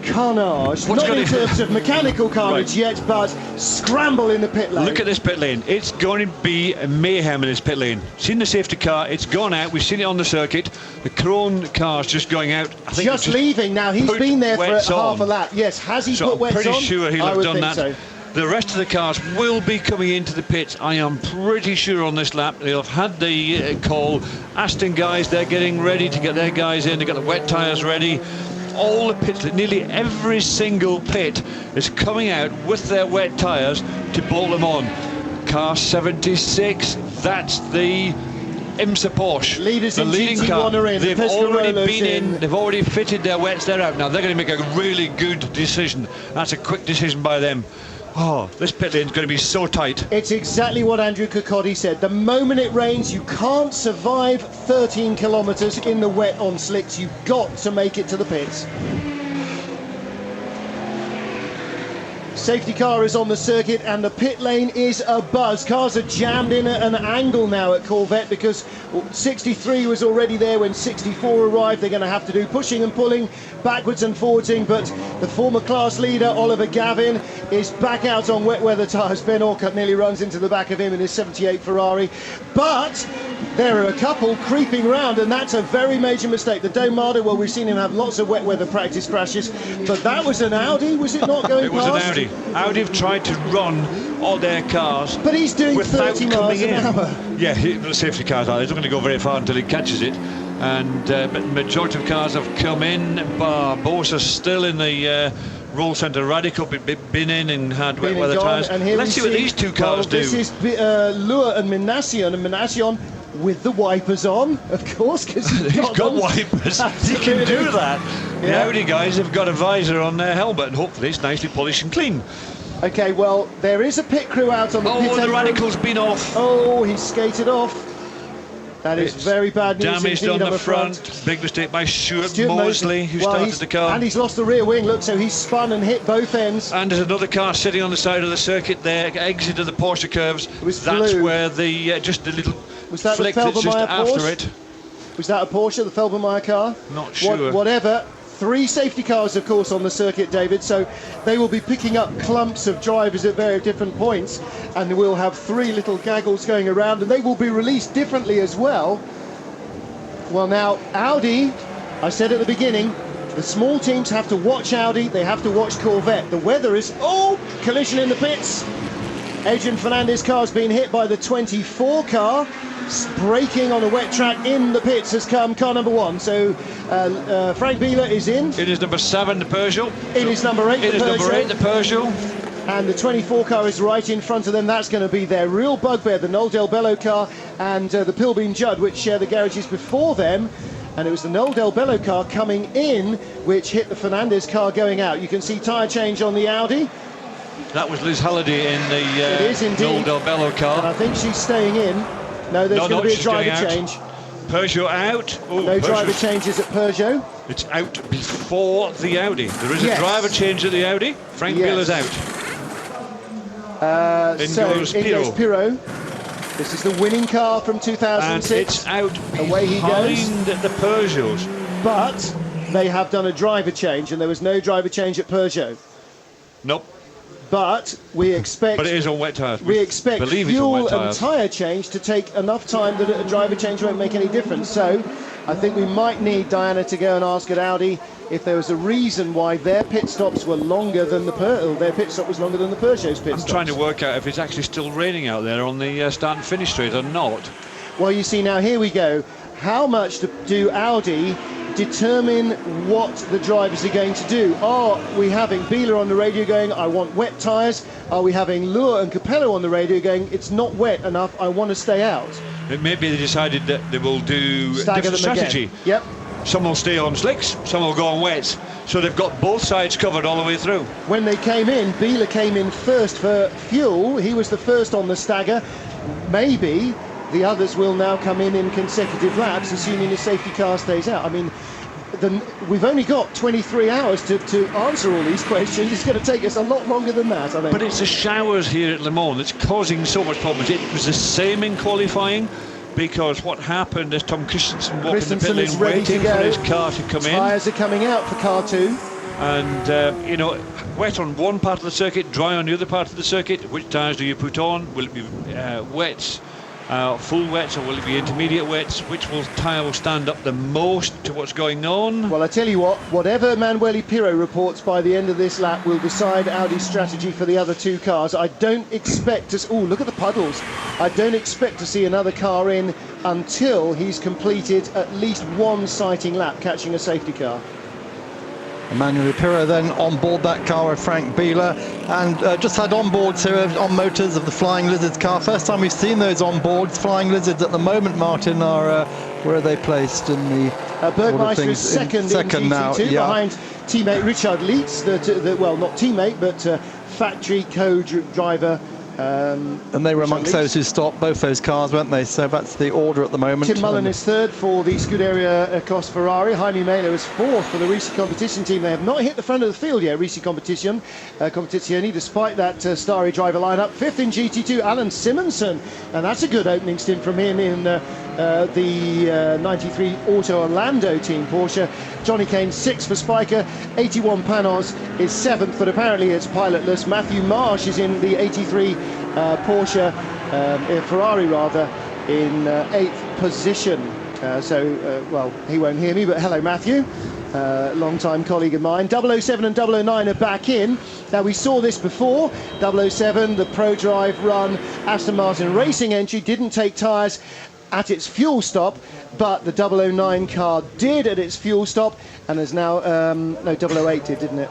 carnage. Not in terms of mechanical carnage yet, but scramble in the pit lane. Look at this pit lane. It's going to be mayhem in this pit lane. Seen the safety car, it's gone out. We've seen it on the circuit. The Krohn car's just going out. I think just leaving now. He's been there for half a lap. Yes, has he put wets on? I'm pretty sure he'll have done that. So. The rest of the cars will be coming into the pits. I am pretty sure on this lap they'll have had the call. Aston guys, they're getting ready to get their guys in. They've got the wet tyres ready. All the pits, nearly every single pit is coming out with their wet tyres to bolt them on. Car 76, that's the IMSA Porsche. Leaders the in leading GT1 car. are in. They've already been in, they've already fitted their wets, they're out. Now they're going to make a really good decision. That's a quick decision by them. Oh, this pit lane's going to be so tight. It's exactly what Andrew Kirkcaldy said. The moment it rains, you can't survive 13 kilometres in the wet on slicks. You've got to make it to the pits. Safety car is on the circuit, and the pit lane is abuzz. Cars are jammed in at an angle now at Corvette, because 63 was already there when 64 arrived. They're going to have to do pushing and pulling, backwards and forwarding, but the former class leader, Oliver Gavin, is back out on wet weather tyres. Ben Orcutt nearly runs into the back of him in his 78 Ferrari. But There are a couple creeping round, and that's a very major mistake. The Domado, well, we've seen him have lots of wet weather practice crashes, but that was an Audi, was it not, going It was past? an Audi. Audi have tried to run all their cars, But he's doing without 30 miles coming an in. hour. Yeah, the safety cars are. He's not going to go very far until he catches it. And but majority of cars have come in. Bosa's still in the roll centre. Radical been in and had wet weather tyres. And here Let's see what these two cars do. This is Lure and Minassian with the wipers on, of course, because He's got wipers. He can do that. The Yeah. Audi guys have got a visor on their helmet, and hopefully it's nicely polished and clean. Okay, well, there is a pit crew out on the pit Oh, the apron. Radical's been off. Oh, he's skated off. That is It's very bad news damaged indeed, on I'm the afraid. front. Big mistake by Stuart Stuart Mosley, who started he's- the car. And he's lost the rear wing, look, so he's spun and hit both ends. And there's another car sitting on the side of the circuit there, exit of the Porsche curves. was That's blue. where the just the little Was that the flick that's just Felbermeyer after Porsche? it. Was that a Porsche, the Felbermeyer car? Not sure. Whatever. 3 safety cars, of course, on the circuit, David, so they will be picking up clumps of drivers at very different points, and we'll have 3 little gaggles going around, and they will be released differently as well. Well, now, Audi, I said at the beginning, the small teams have to watch Audi, they have to watch Corvette. The weather is, collision in the pits. Adrian Fernandez's car's been hit by the 24 car. Braking on a wet track in the pits has come car number 1. So Frank Bieler is in. It is number 7, the Peugeot. It is number 8, It the is number 8, Peugeot. the Peugeot. And the 24 car is right in front of them. That's going to be their real bugbear, the Noel Del Bello car and the Pilbeam Judd, which share the garages before them. And it was the Noel Del Bello car coming in, which hit the Fernandez car going out. You can see tyre change on the Audi. That was Liz Halliday in the It is indeed. Noel Del Bello And car. I think she's staying in. No, there's going to be a she's going driver out. change. Peugeot out. Oh, No driver Peugeot's- changes at Peugeot. It's out before the Audi. There is Yes. a driver change at the Audi. Frank Yes. Bieler's out. In So, goes in goes Pirro. Pirro. This is the winning car from And 2006. it's out Away he goes. behind the Peugeots. But they have done a driver change, and there was no driver change at Peugeot. Nope. But we expect But it is on wet tyres. we expect believe it's on fuel wet and tyres. tyre change to take enough time that a driver change won't make any difference. So I think we might need Diana to go and ask at Audi if there was a reason why their pit stops were longer than their pit stop was longer than the Peugeot's pit I'm stops. trying to work out if it's actually still raining out there on the start and finish straight or not. Well, you see, now here we go. How much do Audi determine what the drivers are going to do? Are we having Bieler on the radio going, I want wet tyres? Are we having Lure and Capello on the radio going, it's not wet enough, I want to stay out? Maybe they decided that they will do Stagger different them strategy. again. Yep. Some will stay on slicks, some will go on wets. So they've got both sides covered all the way through. When they came in, Bieler came in first for fuel. He was the first on the stagger. Maybe the others will now come in consecutive laps, assuming the safety car stays out. I mean, we've only got 23 hours to answer all these questions. It's going to take us a lot longer than that, I think. But it's the showers here at Le Mans that's causing so much problems. It was the same in qualifying, because what happened is Tom Christensen walked in the pit Christensen is lane ready waiting to go. for his car to come in. Tyres are coming out for car 2. And, wet on one part of the circuit, dry on the other part of the circuit. Which tyres do you put on? Will it be wets, full wets, or will it be intermediate wets? Which tyre will stand up the most to what's going on? Well, I tell you what, whatever Manueli Pirro reports by the end of this lap will decide Audi's strategy for the other 2 cars. I don't expect to... Oh, look at the puddles. I don't expect to see another car in until he's completed at least one sighting lap, catching a safety car. Emmanuel Pirro then on board that car with Frank Bieler, and just had onboards here on motors of the Flying Lizards car. First time we've seen those onboards. Flying Lizards at the moment, Martin, are where are they placed in the Bergmeister is second in GT2 now, yeah. behind teammate Richard Leitz, well, not teammate, but factory co-driver. And they were amongst those who stopped both those cars, weren't they? So that's the order at the moment. Tim Mullen is third for the Scuderia Cos Ferrari. Jaime Melo is fourth for the Risi Competition team. They have not hit the front of the field yet, Risi Competizione, despite that starry driver lineup. Fifth in GT2, Alan Simonson, and that's a good opening stint from him in the 93 Auto Orlando team Porsche. Johnny Kane sixth for Spiker. 81 Panos is seventh, but apparently it's pilotless. Matthew Marsh is in the 83 Porsche Ferrari rather in eighth position. Well, he won't hear me, but hello, Matthew. Long-time colleague of mine. 007 and 009 are back in. Now, we saw this before. 007, the ProDrive run Aston Martin racing entry, didn't take tyres at its fuel stop, but the 009 car did at its fuel stop, and there's now, no, 008 did, didn't it?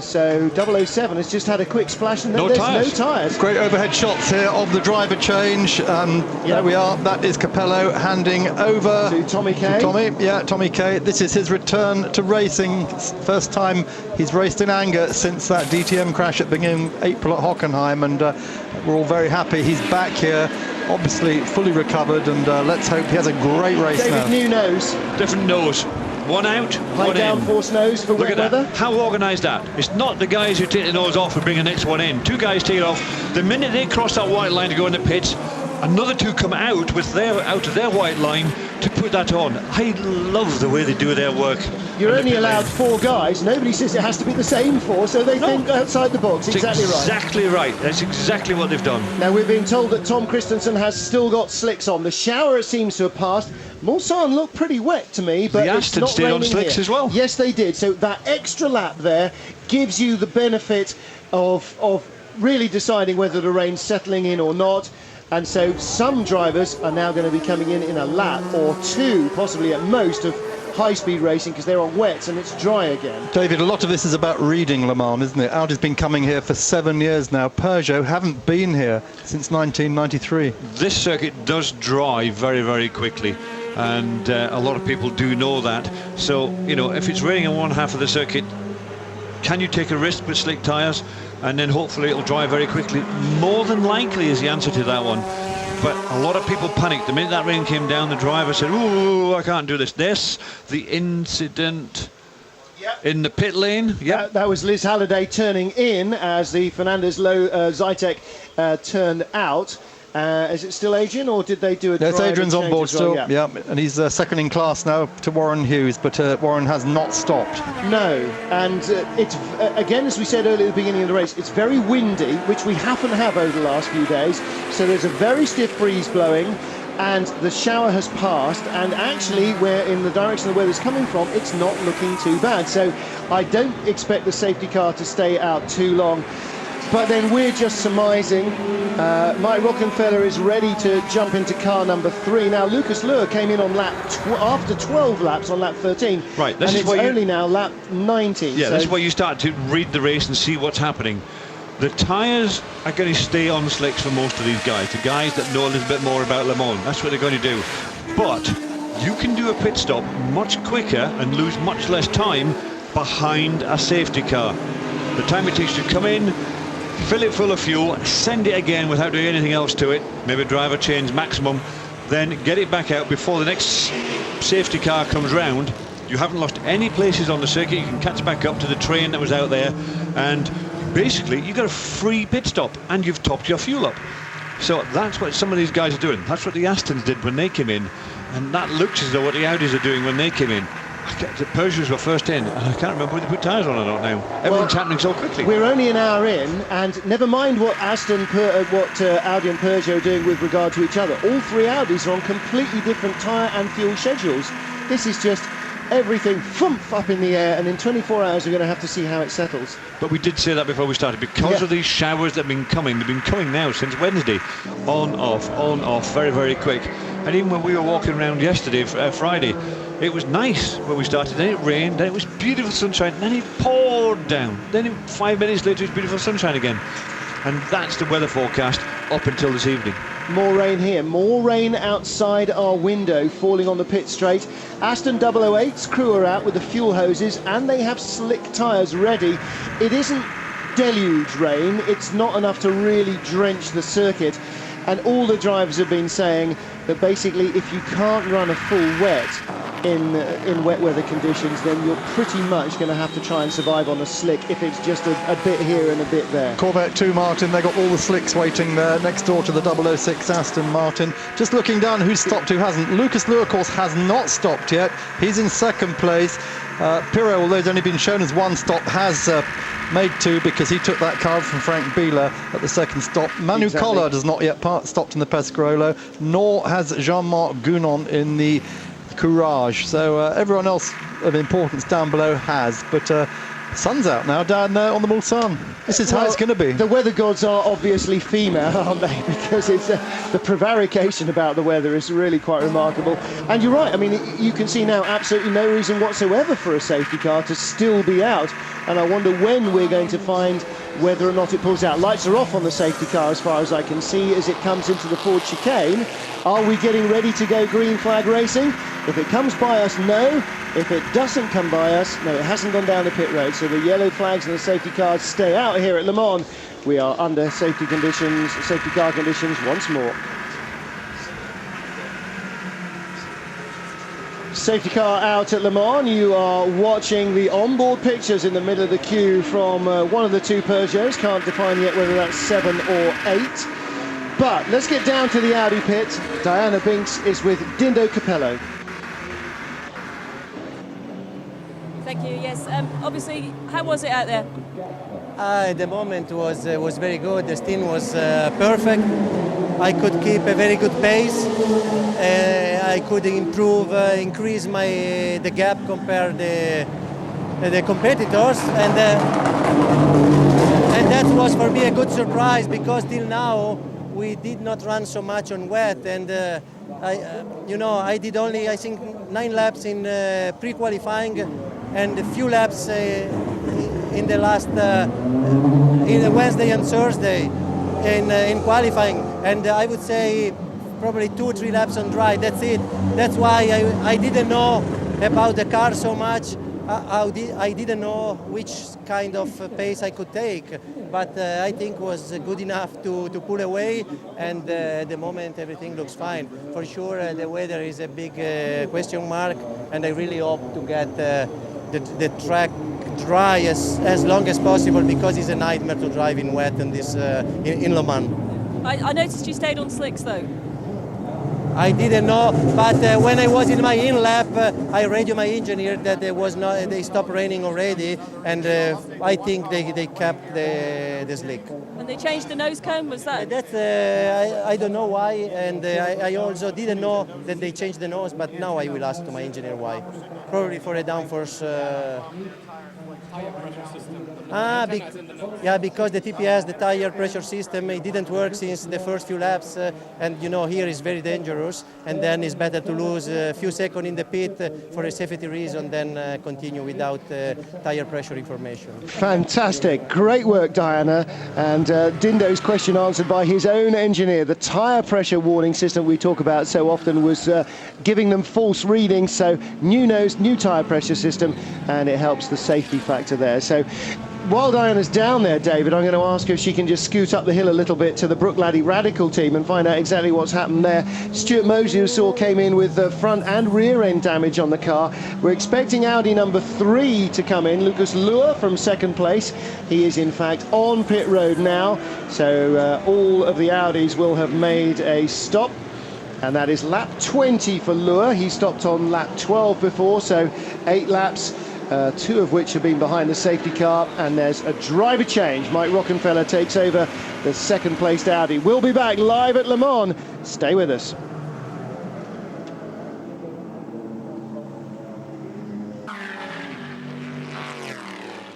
So 007 has just had a quick splash and then there's no tyres. Great overhead shots here of the driver change. There we are. That is Capello handing over to Tommy Kay. Tommy Kay. This is his return to racing. First time he's raced in anger since that DTM crash at the beginning of April at Hockenheim, and we're all very happy he's back here. Obviously fully recovered, and let's hope he has a great race now. David, new nose. Different nose. One out, high one downforce nose for Look wet at weather. that. How organised that. It's not the guys who take the nose off and bring the next one in. Two guys take it off. The minute they cross that white line to go in the pits, another two come out out of their white line to put that on. I love the way they do their work. You're only allowed 4 guys. Nobody says it has to be the same 4, so they think outside the box. Exactly right. Exactly right. That's exactly what they've done. Now, we've been told that Tom Christensen has still got slicks on. The shower seems to have passed. Mulsanne looked pretty wet to me, but the it's Aston not stayed on raining slicks here. as well. Yes, they did. So that extra lap there gives you the benefit of really deciding whether the rain's settling in or not. And so some drivers are now going to be coming in a lap or 2, possibly at most, of high-speed racing because they're on wets and it's dry again. David, a lot of this is about reading Le Mans, isn't it? Audi's been coming here for 7 years now. Peugeot haven't been here since 1993. This circuit does dry very, very quickly, and a lot of people do know that. So, you know, if it's raining on one half of the circuit, can you take a risk with slick tyres and then hopefully it'll dry very quickly? More than likely is the answer to that one. But a lot of people panicked. The minute that rain came down, the driver said, "Ooh, I can't do this." The incident in the pit lane. Yeah, that was Liz Halliday turning in as the Fernandez Zytek turned out. Is it still Adrian, or did they do a Yes, Adrian's on board still, well? yeah, and he's second in class now to Warren Hughes, but Warren has not stopped. No, and it's, again, as we said earlier at the beginning of the race, it's very windy, which we happen to have over the last few days, so there's a very stiff breeze blowing, and the shower has passed, and actually, where in the direction the weather's coming from, it's not looking too bad, so I don't expect the safety car to stay out too long. But then we're just surmising. Mike Rockenfeller is ready to jump into car number 3. Now, Lucas Luhr came in on after 12 laps on lap 13. Right, and it's only now lap 19. Yeah, so this is where you start to read the race and see what's happening. The tyres are going to stay on slicks for most of these guys. The guys that know a little bit more about Le Mans, that's what they're going to do. But you can do a pit stop much quicker and lose much less time behind a safety car. The time it takes to come in, fill it full of fuel, send it again without doing anything else to it, maybe driver change maximum, then get it back out before the next safety car comes round. You haven't lost any places on the circuit. You can catch back up to the train that was out there, and basically you got a free pit stop and you've topped your fuel up. So that's what some of these guys are doing. That's what the Astons did when they came in, and that looks as though what the Audis are doing when they came in. The Peugeots were first in, and I can't remember whether they put tyres on or not now. Everything's happening so quickly. We're only an hour in, and never mind what Audi and Peugeot are doing with regard to each other. All 3 Audis are on completely different tyre and fuel schedules. This is just everything up in the air, and in 24 hours we're going to have to see how it settles. But we did say that before we started, because of these showers that have been coming. They've been coming now since Wednesday. On, off, very, very quick. And even when we were walking around yesterday, Friday, it was nice when we started, then it rained, then it was beautiful sunshine, then it poured down, then 5 minutes later it was beautiful sunshine again. And that's the weather forecast up until this evening. More rain here, more rain outside our window, falling on the pit straight. Aston 008's crew are out with the fuel hoses, and they have slick tyres ready. It isn't deluge rain, it's not enough to really drench the circuit. And all the drivers have been saying that basically if you can't run a full wet, in wet weather conditions, then you're pretty much going to have to try and survive on a slick if it's just a bit here and a bit there. Corvette 2, Martin, they got all the slicks waiting there next door to the 006 Aston Martin. Just looking down who's stopped, who hasn't. Lucas Luhr, of course, has not stopped yet. He's in second place. Pirot, although he's only been shown as one stop, has made two because he took that card from Frank Bieler at the second stop. Manu Collard has not yet stopped in the Pescarolo, nor has Jean-Marc Gounon in the Courage. So everyone else of importance down below has, but sun's out now down there on the Mulsanne. This is how it's going to be. The weather gods are obviously female, aren't they? Because it's the prevarication about the weather is really quite remarkable. And you're right, I mean, you can see now absolutely no reason whatsoever for a safety car to still be out. And I wonder when we're going to find whether or not it pulls out. Lights are off on the safety car as far as I can see as it comes into the Ford chicane. Are we getting ready to go green flag racing? If it comes by us, no. If it doesn't come by us, no, it hasn't gone down the pit road. So the yellow flags and the safety cars stay out here at Le Mans. We are under safety car conditions once more. Safety car out at Le Mans. You are watching the onboard pictures in the middle of the queue from one of the two Peugeots. Can't define yet whether that's 7 or 8. But let's get down to the Audi pit. Diana Binks is with Dindo Capello. Thank you. Yes. Obviously, how was it out there? The moment was very good. The stint was perfect. I could keep a very good pace. I could increase the gap compared the competitors, and that was for me a good surprise because till now we did not run so much on wet, and I did only I think 9 laps in pre-qualifying and a few laps in the last in the Wednesday and Thursday in qualifying, and I would say probably 2 or 3 laps on dry. That's it. That's why I didn't know about the car so much. I didn't know which kind of pace I could take, but I think was good enough to pull away, and at the moment everything looks fine. For sure the weather is a big question mark, and I really hope to get the track dry as long as possible because it's a nightmare to drive in wet in this in Le Mans. I noticed you stayed on slicks though. I didn't know, but when I was in my in-lap, I radioed my engineer that they stopped raining already, and I think they kept the slick. And they changed the nose cone, was that? That's I don't know why, and I also didn't know that they changed the nose, but now I will ask to my engineer why. Probably for a downforce. Because the TPS, the tire pressure system, it didn't work since the first few laps, and here is very dangerous, and then it's better to lose a few seconds in the pit for a safety reason than continue without tire pressure information. Fantastic, great work, Diana, and Dindo's question answered by his own engineer. The tire pressure warning system we talk about so often was giving them false readings, so new nose, new tire pressure system, and it helps the safety factor there. So while Diana's down there, David, I'm going to ask her if she can just scoot up the hill a little bit to the Brook-Laddie Radical team and find out exactly what's happened there. Stuart Mosley, who saw, came in with front and rear end damage on the car. We're expecting Audi number 3 to come in. Lucas Luhr from second place. He is in fact on pit road now. So all of the Audis will have made a stop. And that is lap 20 for Luhr. He stopped on lap 12 before, so 8 laps. 2 of which have been behind the safety car, and there's a driver change. Mike Rockenfeller takes over the second placed Audi. We'll be back live at Le Mans. Stay with us.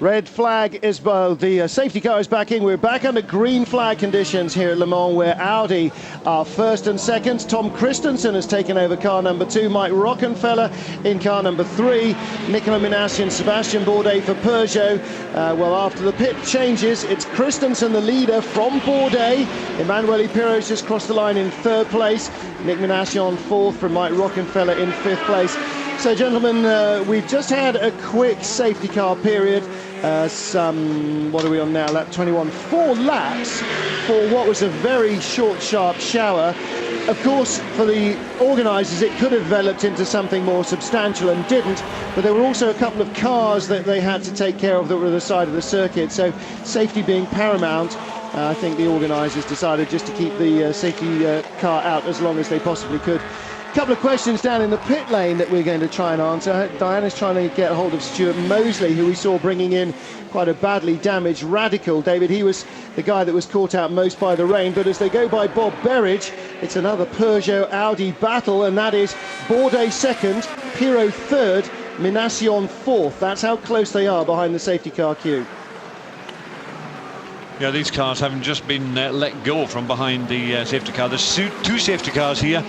Red flag is, the safety car is back in. We're back under green flag conditions here at Le Mans, where Audi are first and second. Tom Christensen has taken over car number 2. Mike Rockenfeller in car number 3. Nicolas Minassi and Sebastian Bourdais for Peugeot. Well, after the pit changes, it's Christensen the leader from Bourdais. Emmanuel Pirot's just crossed the line in 3rd place. Nick Minassi on 4th from Mike Rockenfeller in 5th place. So, gentlemen, we've just had a quick safety car period. What are we on now? Lap 21. 4 laps for what was a very short, sharp shower. Of course, for the organisers, it could have developed into something more substantial and didn't, but there were also a couple of cars that they had to take care of that were at the side of the circuit, so safety being paramount, I think the organisers decided just to keep the safety car out as long as they possibly could. A couple of questions down in the pit lane that we're going to try and answer. Diana's trying to get a hold of Stuart Mosley, who we saw bringing in quite a badly damaged Radical. David, he was the guy that was caught out most by the rain, but as they go by Bob Berridge, it's another Peugeot Audi battle, and that is Bourdais second, Pirot third, Minassian fourth. That's how close they are behind the safety car queue. Yeah, these cars haven't just been let go from behind the safety car. There's two safety cars here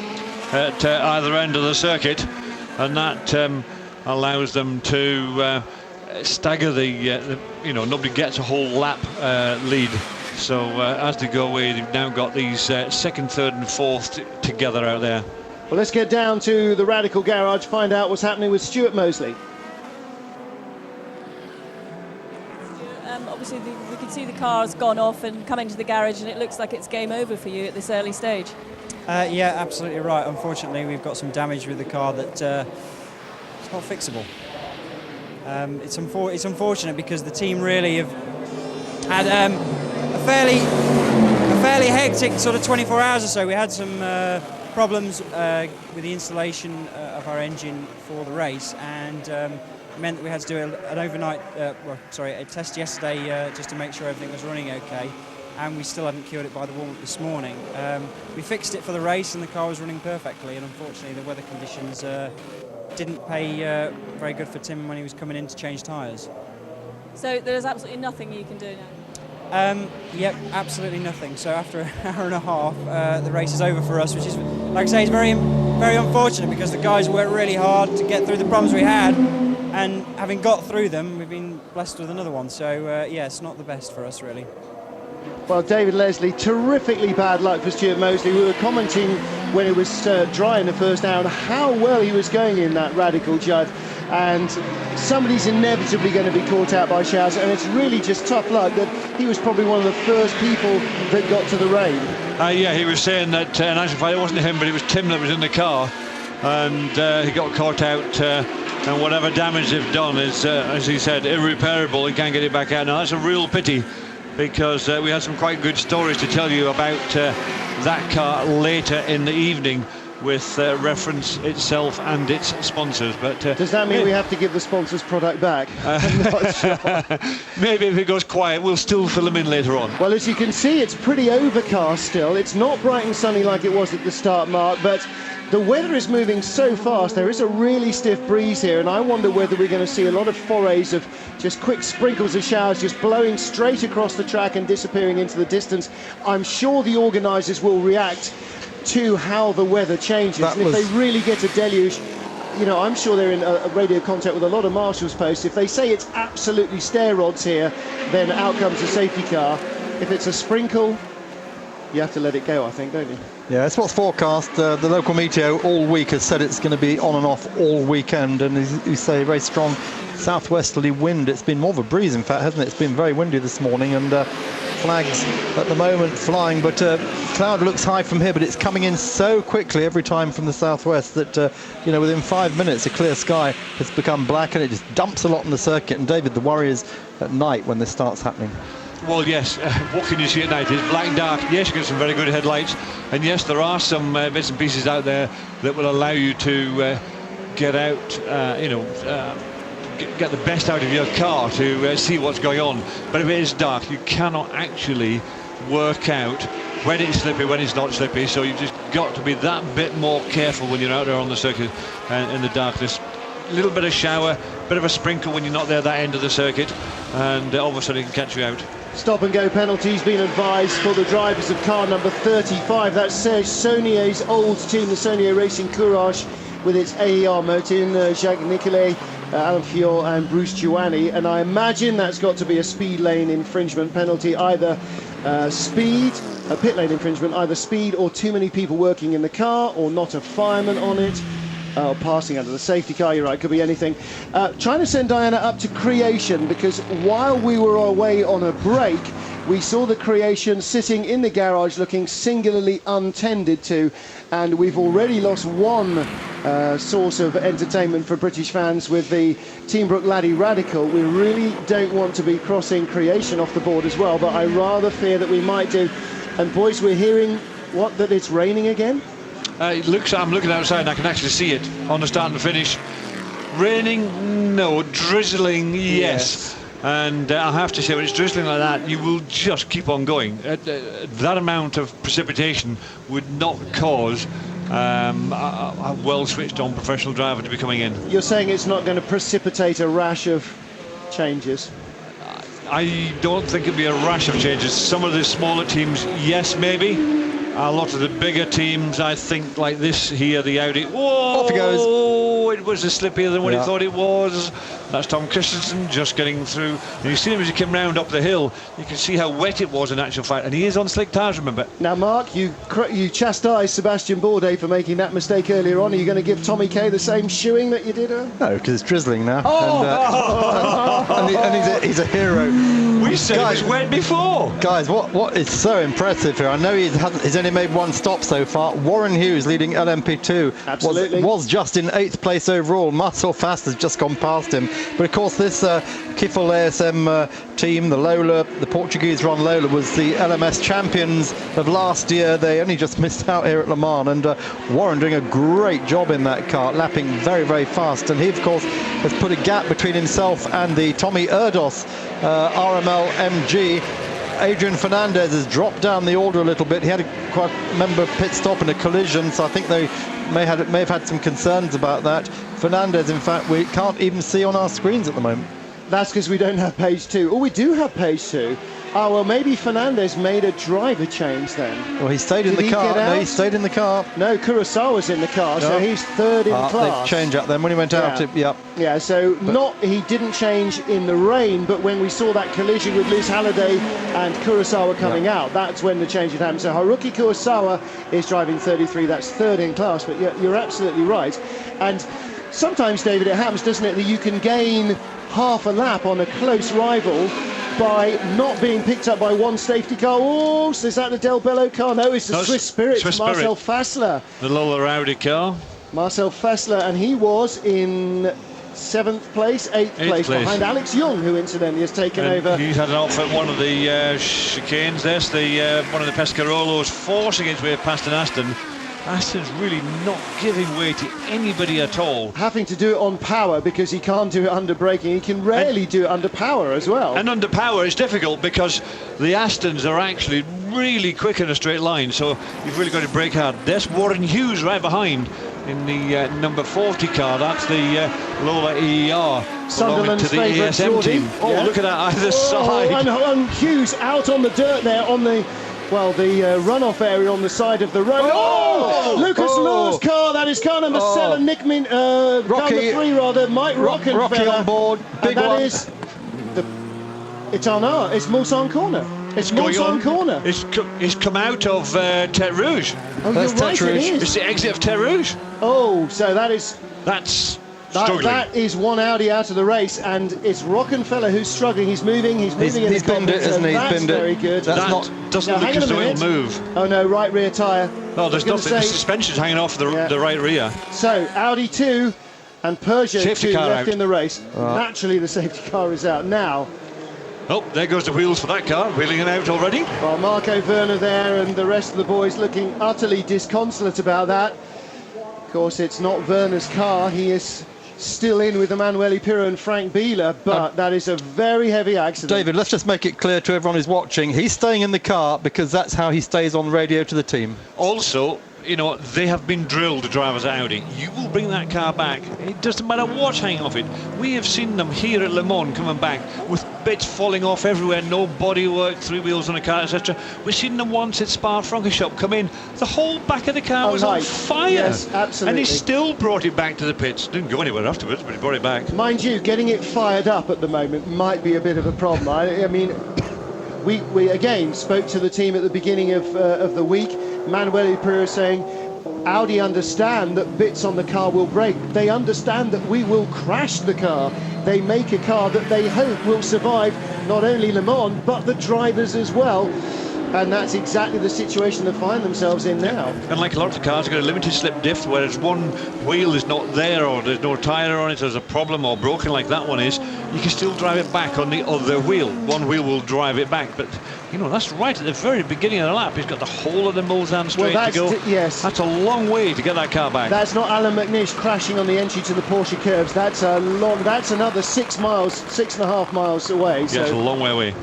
at either end of the circuit, and that allows them to stagger the you know, nobody gets a whole lap lead. So as they go away, they've now got these second, third and fourth together out there. Well, let's get down to the Radical garage, find out what's happening with Stuart Mosley. Obviously, we can see the car's gone off and come into the garage, and it looks like it's game over for you at this early stage. Yeah, absolutely right. Unfortunately, we've got some damage with the car that it's not fixable. It's unfortunate because the team really have had a fairly hectic sort of 24 hours or so. We had some problems with the installation of our engine for the race, and meant that we had to do an overnight, a test yesterday just to make sure everything was running okay. And we still haven't cured it by the warm-up this morning. We fixed it for the race and the car was running perfectly, and unfortunately the weather conditions didn't pay very good for Tim when he was coming in to change tyres. So there's absolutely nothing you can do now? Yep, absolutely nothing. So after an hour and a half, the race is over for us, which is, like I say, is very, very unfortunate because the guys worked really hard to get through the problems we had, and having got through them, we've been blessed with another one. So yeah, it's not the best for us really. Well, David Leslie, terrifically bad luck for Stuart Mosley. We were commenting when it was dry in the first hour how well he was going in that Radical, Judd. And somebody's inevitably going to be caught out by showers, and it's really just tough luck that he was probably one of the first people that got to the rain. Yeah, he was saying that in actual fact it wasn't him, but it was Tim that was in the car, and he got caught out, and whatever damage they've done is, as he said, irreparable. He can't get it back out. Now that's a real pity, because we had some quite good stories to tell you about that car later in the evening, with reference itself and its sponsors. But does that mean we have to give the sponsors' product back? I'm not sure. Maybe if it goes quiet, we'll still fill them in later on. Well, as you can see, it's pretty overcast still. It's not bright and sunny like it was at the start, Mark, but the weather is moving so fast. There is a really stiff breeze here, and I wonder whether we're going to see a lot of forays of just quick sprinkles of showers just blowing straight across the track and disappearing into the distance. I'm sure the organisers will react to how the weather changes, and if they really get a deluge, you know, I'm sure they're in a radio contact with a lot of marshals posts. If they say it's absolutely stair rods here, then out comes the safety car. If it's a sprinkle, you have to let it go, I think, don't you? Yeah, it's what's forecast. The local meteo all week has said it's going to be on and off all weekend, and as you say, very strong southwesterly wind. It's been more of a breeze, in fact, hasn't it? It's been very windy this morning, and flags at the moment flying, but cloud looks high from here, but it's coming in so quickly every time from the southwest that you know, within 5 minutes a clear sky has become black, and it just dumps a lot on the circuit. And David, the worry is at night when this starts happening. Well, yes, what can you see at night? It's black and dark. Yes, you get some very good headlights, and yes, there are some bits and pieces out there that will allow you to get out, you know, get the best out of your car to see what's going on. But if it is dark, you cannot actually work out when it's slippy, when it's not slippy. So you've just got to be that bit more careful when you're out there on the circuit in the darkness. A little bit of shower, bit of a sprinkle when you're not there that end of the circuit, and all of a sudden it can catch you out. Stop and go penalties being advised for the drivers of car number 35. That's Serge Saunier's old team, the Saunier Racing Courage, with its AER motor in Jacques Nicolet, Alain Fior and Bruce Giuani, and I imagine that's got to be a speed lane infringement penalty, either pit lane infringement, either speed or too many people working in the car, or not a fireman on it, or passing under the safety car. You're right, could be anything. Trying to send Diana up to creation, because while we were away on a break, We saw the creation sitting in the garage looking singularly untended to, and we've already lost one source of entertainment for British fans with the Team Brook Laddie Radical. We really don't want to be crossing creation off the board as well, but I rather fear that we might do. And boys, we're hearing that it's raining again? I'm looking outside and I can actually see it on the start and finish. Raining, no. Drizzling, yes. And I have to say, when it's drizzling like that, you will just keep on going. That amount of precipitation would not cause a well switched on professional driver to be coming in. You're saying it's not going to precipitate a rash of changes? I don't think it'll be a rash of changes. Some of the smaller teams, yes, maybe. A lot of the bigger teams, I think, like this here, the Audi. Whoa! Off he goes. Oh, it was slippier than what he thought it was. That's Tom Christensen just getting through. And you see him as he came round up the hill. You can see how wet it was in actual fact. And he is on slick tyres, remember. Now, Mark, you chastised Sebastian Bourdais for making that mistake earlier on. Are you going to give Tommy Kay the same shoeing that you did? No, because it's drizzling now. Oh! And he's a hero. We said it was wet before. Guys, what is so impressive here? I know he's only made one stop so far. Warren Hughes leading LMP2 Absolutely. was just in 8th place overall. Marcel Fast has just gone past him. But of course, this Kifl ASM team, the Lola, the Portuguese run Lola, was the LMS champions of last year. They only just missed out here at Le Mans, and Warren doing a great job in that car, lapping very, very fast. And he, of course, has put a gap between himself and the Tommy Erdos RML MG. Adrian Fernandez has dropped down the order a little bit. He had a pit stop and a collision, so I think they may have had some concerns about that. Fernandez, in fact, we can't even see on our screens at the moment. That's because we don't have page 2. Oh, we do have page 2. Oh, well, maybe Fernandez made a driver change then. Well, he stayed in the car. No, he stayed in the car. No, Kurosawa's in the car, so he's third in class. They've changed up then when he went out. Yeah, so he didn't change in the rain, but when we saw that collision with Liz Halliday and Kurosawa coming out, that's when the change had happened. So Haruki Kurosawa is driving 33. That's third in class, but you're absolutely right. And sometimes, David, it happens, doesn't it, that you can gain half a lap on a close rival by not being picked up by one safety car. Oh, so is that the Del Bello car? No, it's the Swiss Spirit, Marcel Fassler. The Lola Audi car. Marcel Fassler, and he was in 7th place, 8th place, behind Alex Young, who incidentally has taken over. He's had an off at one of the chicanes. There's one of the Pescarolos forcing its way past an Aston. Aston's really not giving way to anybody at all. Having to do it on power because he can't do it under braking. He can rarely do it under power as well. And under power it's difficult because the Astons are actually really quick in a straight line, so you've really got to brake hard. There's Warren Hughes right behind in the number 40 car. That's the Lola EER belonging to the ASM team. Oh, look at that either side. And Hughes out on the dirt there on the runoff area on the side of the road. Lucas Law's car, that is car number 7, Nick Min, car number 3 rather, Mike Rockenfeller. Rocky on board, big one. It's Mulsanne Corner. It's Mulsanne Corner. It's come out of Tête Rouge. Oh, that's you're right, Tête Rouge. it is. It's the exit of Tête Rouge. Oh, so that's struggling. That is one Audi out of the race, and it's Rockenfeller who's struggling. He's moving in He's the binned it, isn't he? That's very good. Doesn't look as though it'll move. Oh no, right rear tyre. Oh, there's nothing. The suspension's hanging off the right rear. So Audi 2 and Peugeot Safety 2 car left out. in the race. Naturally, the safety car is out now. Oh, there goes the wheels for that car, wheeling it out already. Well, Marco Werner there and the rest of the boys looking utterly disconsolate about that. Of course, it's not Werner's car. He is still in with Emanuele Pirro and Frank Bieler, but that is a very heavy accident. David, let's just make it clear to everyone who's watching. He's staying in the car because that's how he stays on radio to the team. Also, you know, they have been drilled to drive as Audi. You will bring that car back. It doesn't matter what's hanging off it. We have seen them here at Le Mans coming back with bits falling off everywhere, no bodywork, 3 wheels on a car, etc. We've seen them once at Spa-Francorchamps come in. The whole back of the car was on fire. Yes, absolutely. And he still brought it back to the pits. Didn't go anywhere afterwards, but he brought it back. Mind you, getting it fired up at the moment might be a bit of a problem. I mean, we again spoke to the team at the beginning of the week. Emanuele Pirro saying Audi understand that bits on the car will break. They understand that we will crash the car. They make a car that they hope will survive not only Le Mans, but the drivers as well. And that's exactly the situation they find themselves in now. And like a lot of cars, you've got a limited slip diff, whereas one wheel is not there, or there's no tyre on it, there's a problem, or broken like that one is, you can still drive it back on the other wheel. One wheel will drive it back, but you know, that's right at the very beginning of the lap. He's got the whole of the Mulsanne straight to go. Yes. That's a long way to get that car back. That's not Alan McNish crashing on the entry to the Porsche curbs. That's another 6 miles, 6.5 miles away. Yeah, it's a long way away.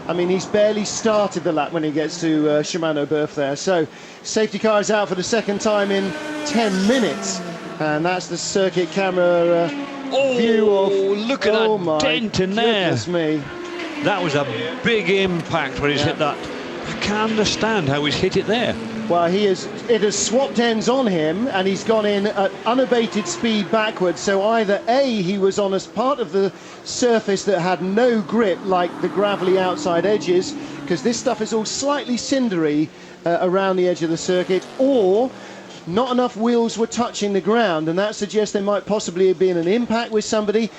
I mean, he's barely started the lap when he gets to Shimano-Berth there. So, safety car is out for the second time in 10 minutes. And that's the circuit camera view of... Look at that dent in there. Goodness me. That was a big impact when he's hit that. I can't understand how he's hit it there. Well, it has swapped ends on him, and he's gone in at unabated speed backwards. So either A, he was on a part of the surface that had no grip, like the gravelly outside edges, because this stuff is all slightly cindery around the edge of the circuit, or not enough wheels were touching the ground, and that suggests there might possibly have been an impact with somebody.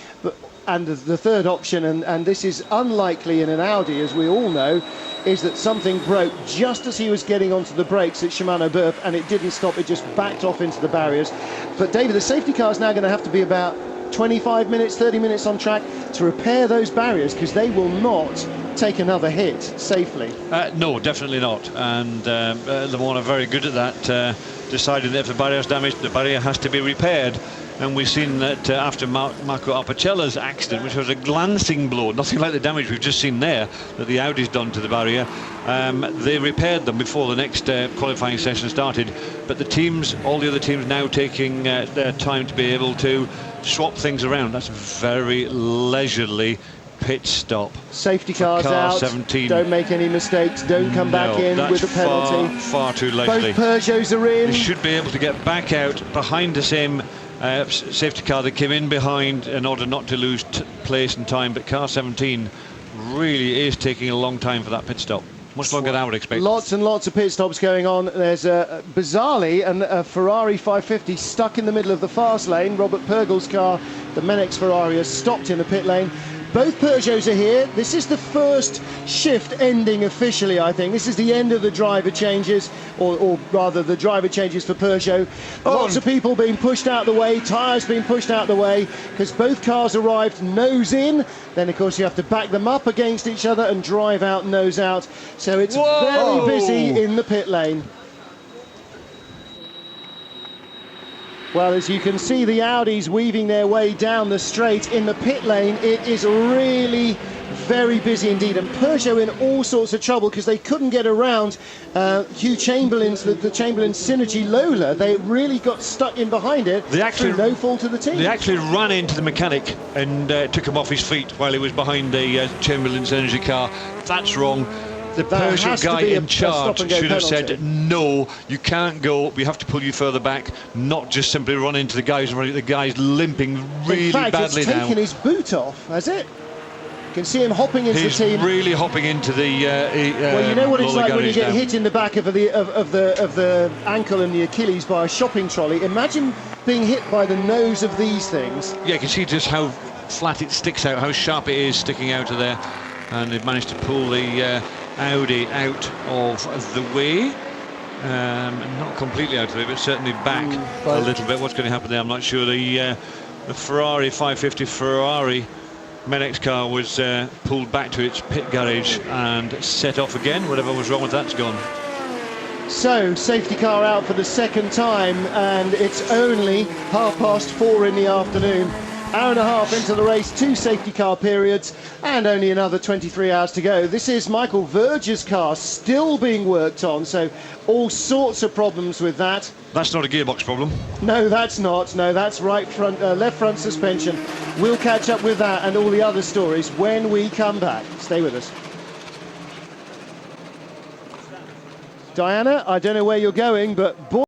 And the third option, and this is unlikely in an Audi, as we all know, is that something broke just as he was getting onto the brakes at Shimano-Berth, and it didn't stop, it just backed off into the barriers. But David, the safety car is now going to have to be about 25 minutes, 30 minutes on track to repair those barriers, because they will not take another hit safely. No, definitely not. And Le Mans are very good at that, deciding that if the barrier is damaged, the barrier has to be repaired. And we've seen that after Marco Appacella's accident, which was a glancing blow, nothing like the damage we've just seen there that the Audi's done to the barrier, they repaired them before the next qualifying session started. But the teams, all the other teams now taking their time to be able to swap things around. That's a very leisurely pit stop. Safety cars car out, 17. Don't make any mistakes, don't come back in with a penalty. Far too leisurely. Both Peugeots are in. They should be able to get back out behind the same safety car that came in behind in order not to lose place and time, but car 17 really is taking a long time for that pit stop. Much longer than I would expect. Lots and lots of pit stops going on. There's bizarrely a Ferrari 550 stuck in the middle of the fast lane. Robert Purgle's car, the Menex Ferrari, has stopped in the pit lane. Both Peugeots are here. This is the first shift ending officially, I think. This is the end of the driver changes, or rather the driver changes for Peugeot. Lots of people being pushed out the way, tyres being pushed out the way, because both cars arrived nose in. Then, of course, you have to back them up against each other and drive out nose out. So it's very busy in the pit lane. Well, as you can see, the Audis weaving their way down the straight in the pit lane. It is really very busy indeed, and Peugeot in all sorts of trouble because they couldn't get around Hugh Chamberlain's, the Chamberlain Synergy Lola. They really got stuck in behind it through no fault of the team. They actually ran into the mechanic and took him off his feet while he was behind the Chamberlain Synergy car. That's wrong. The Peugeot guy in charge should have said, no, you can't go, we have to pull you further back, not just simply run into the guys and run into the guys limping really badly now. In fact, it's taken his boot off, has it? You can see him hopping into the team. He's really hopping into the well, you know what it's like when you get hit in the back of the ankle and the Achilles by a shopping trolley. Imagine being hit by the nose of these things. Yeah, you can see just how flat it sticks out, how sharp it is sticking out of there. And they've managed to pull the Audi out of the way, not completely out of the way, but certainly back a little bit. What's going to happen there, I'm not sure. The Ferrari 550 Ferrari Menex car was pulled back to its pit garage and set off again. Whatever was wrong with that's gone. So, safety car out for the second time, and it's only 4:30 in the afternoon. Hour and a half into the race, 2 safety car periods, and only another 23 hours to go. This is Michael Verger's car still being worked on, so all sorts of problems with that. That's not a gearbox problem. No, that's not. No, that's left front suspension. We'll catch up with that and all the other stories when we come back. Stay with us. Diana, I don't know where you're going, but boy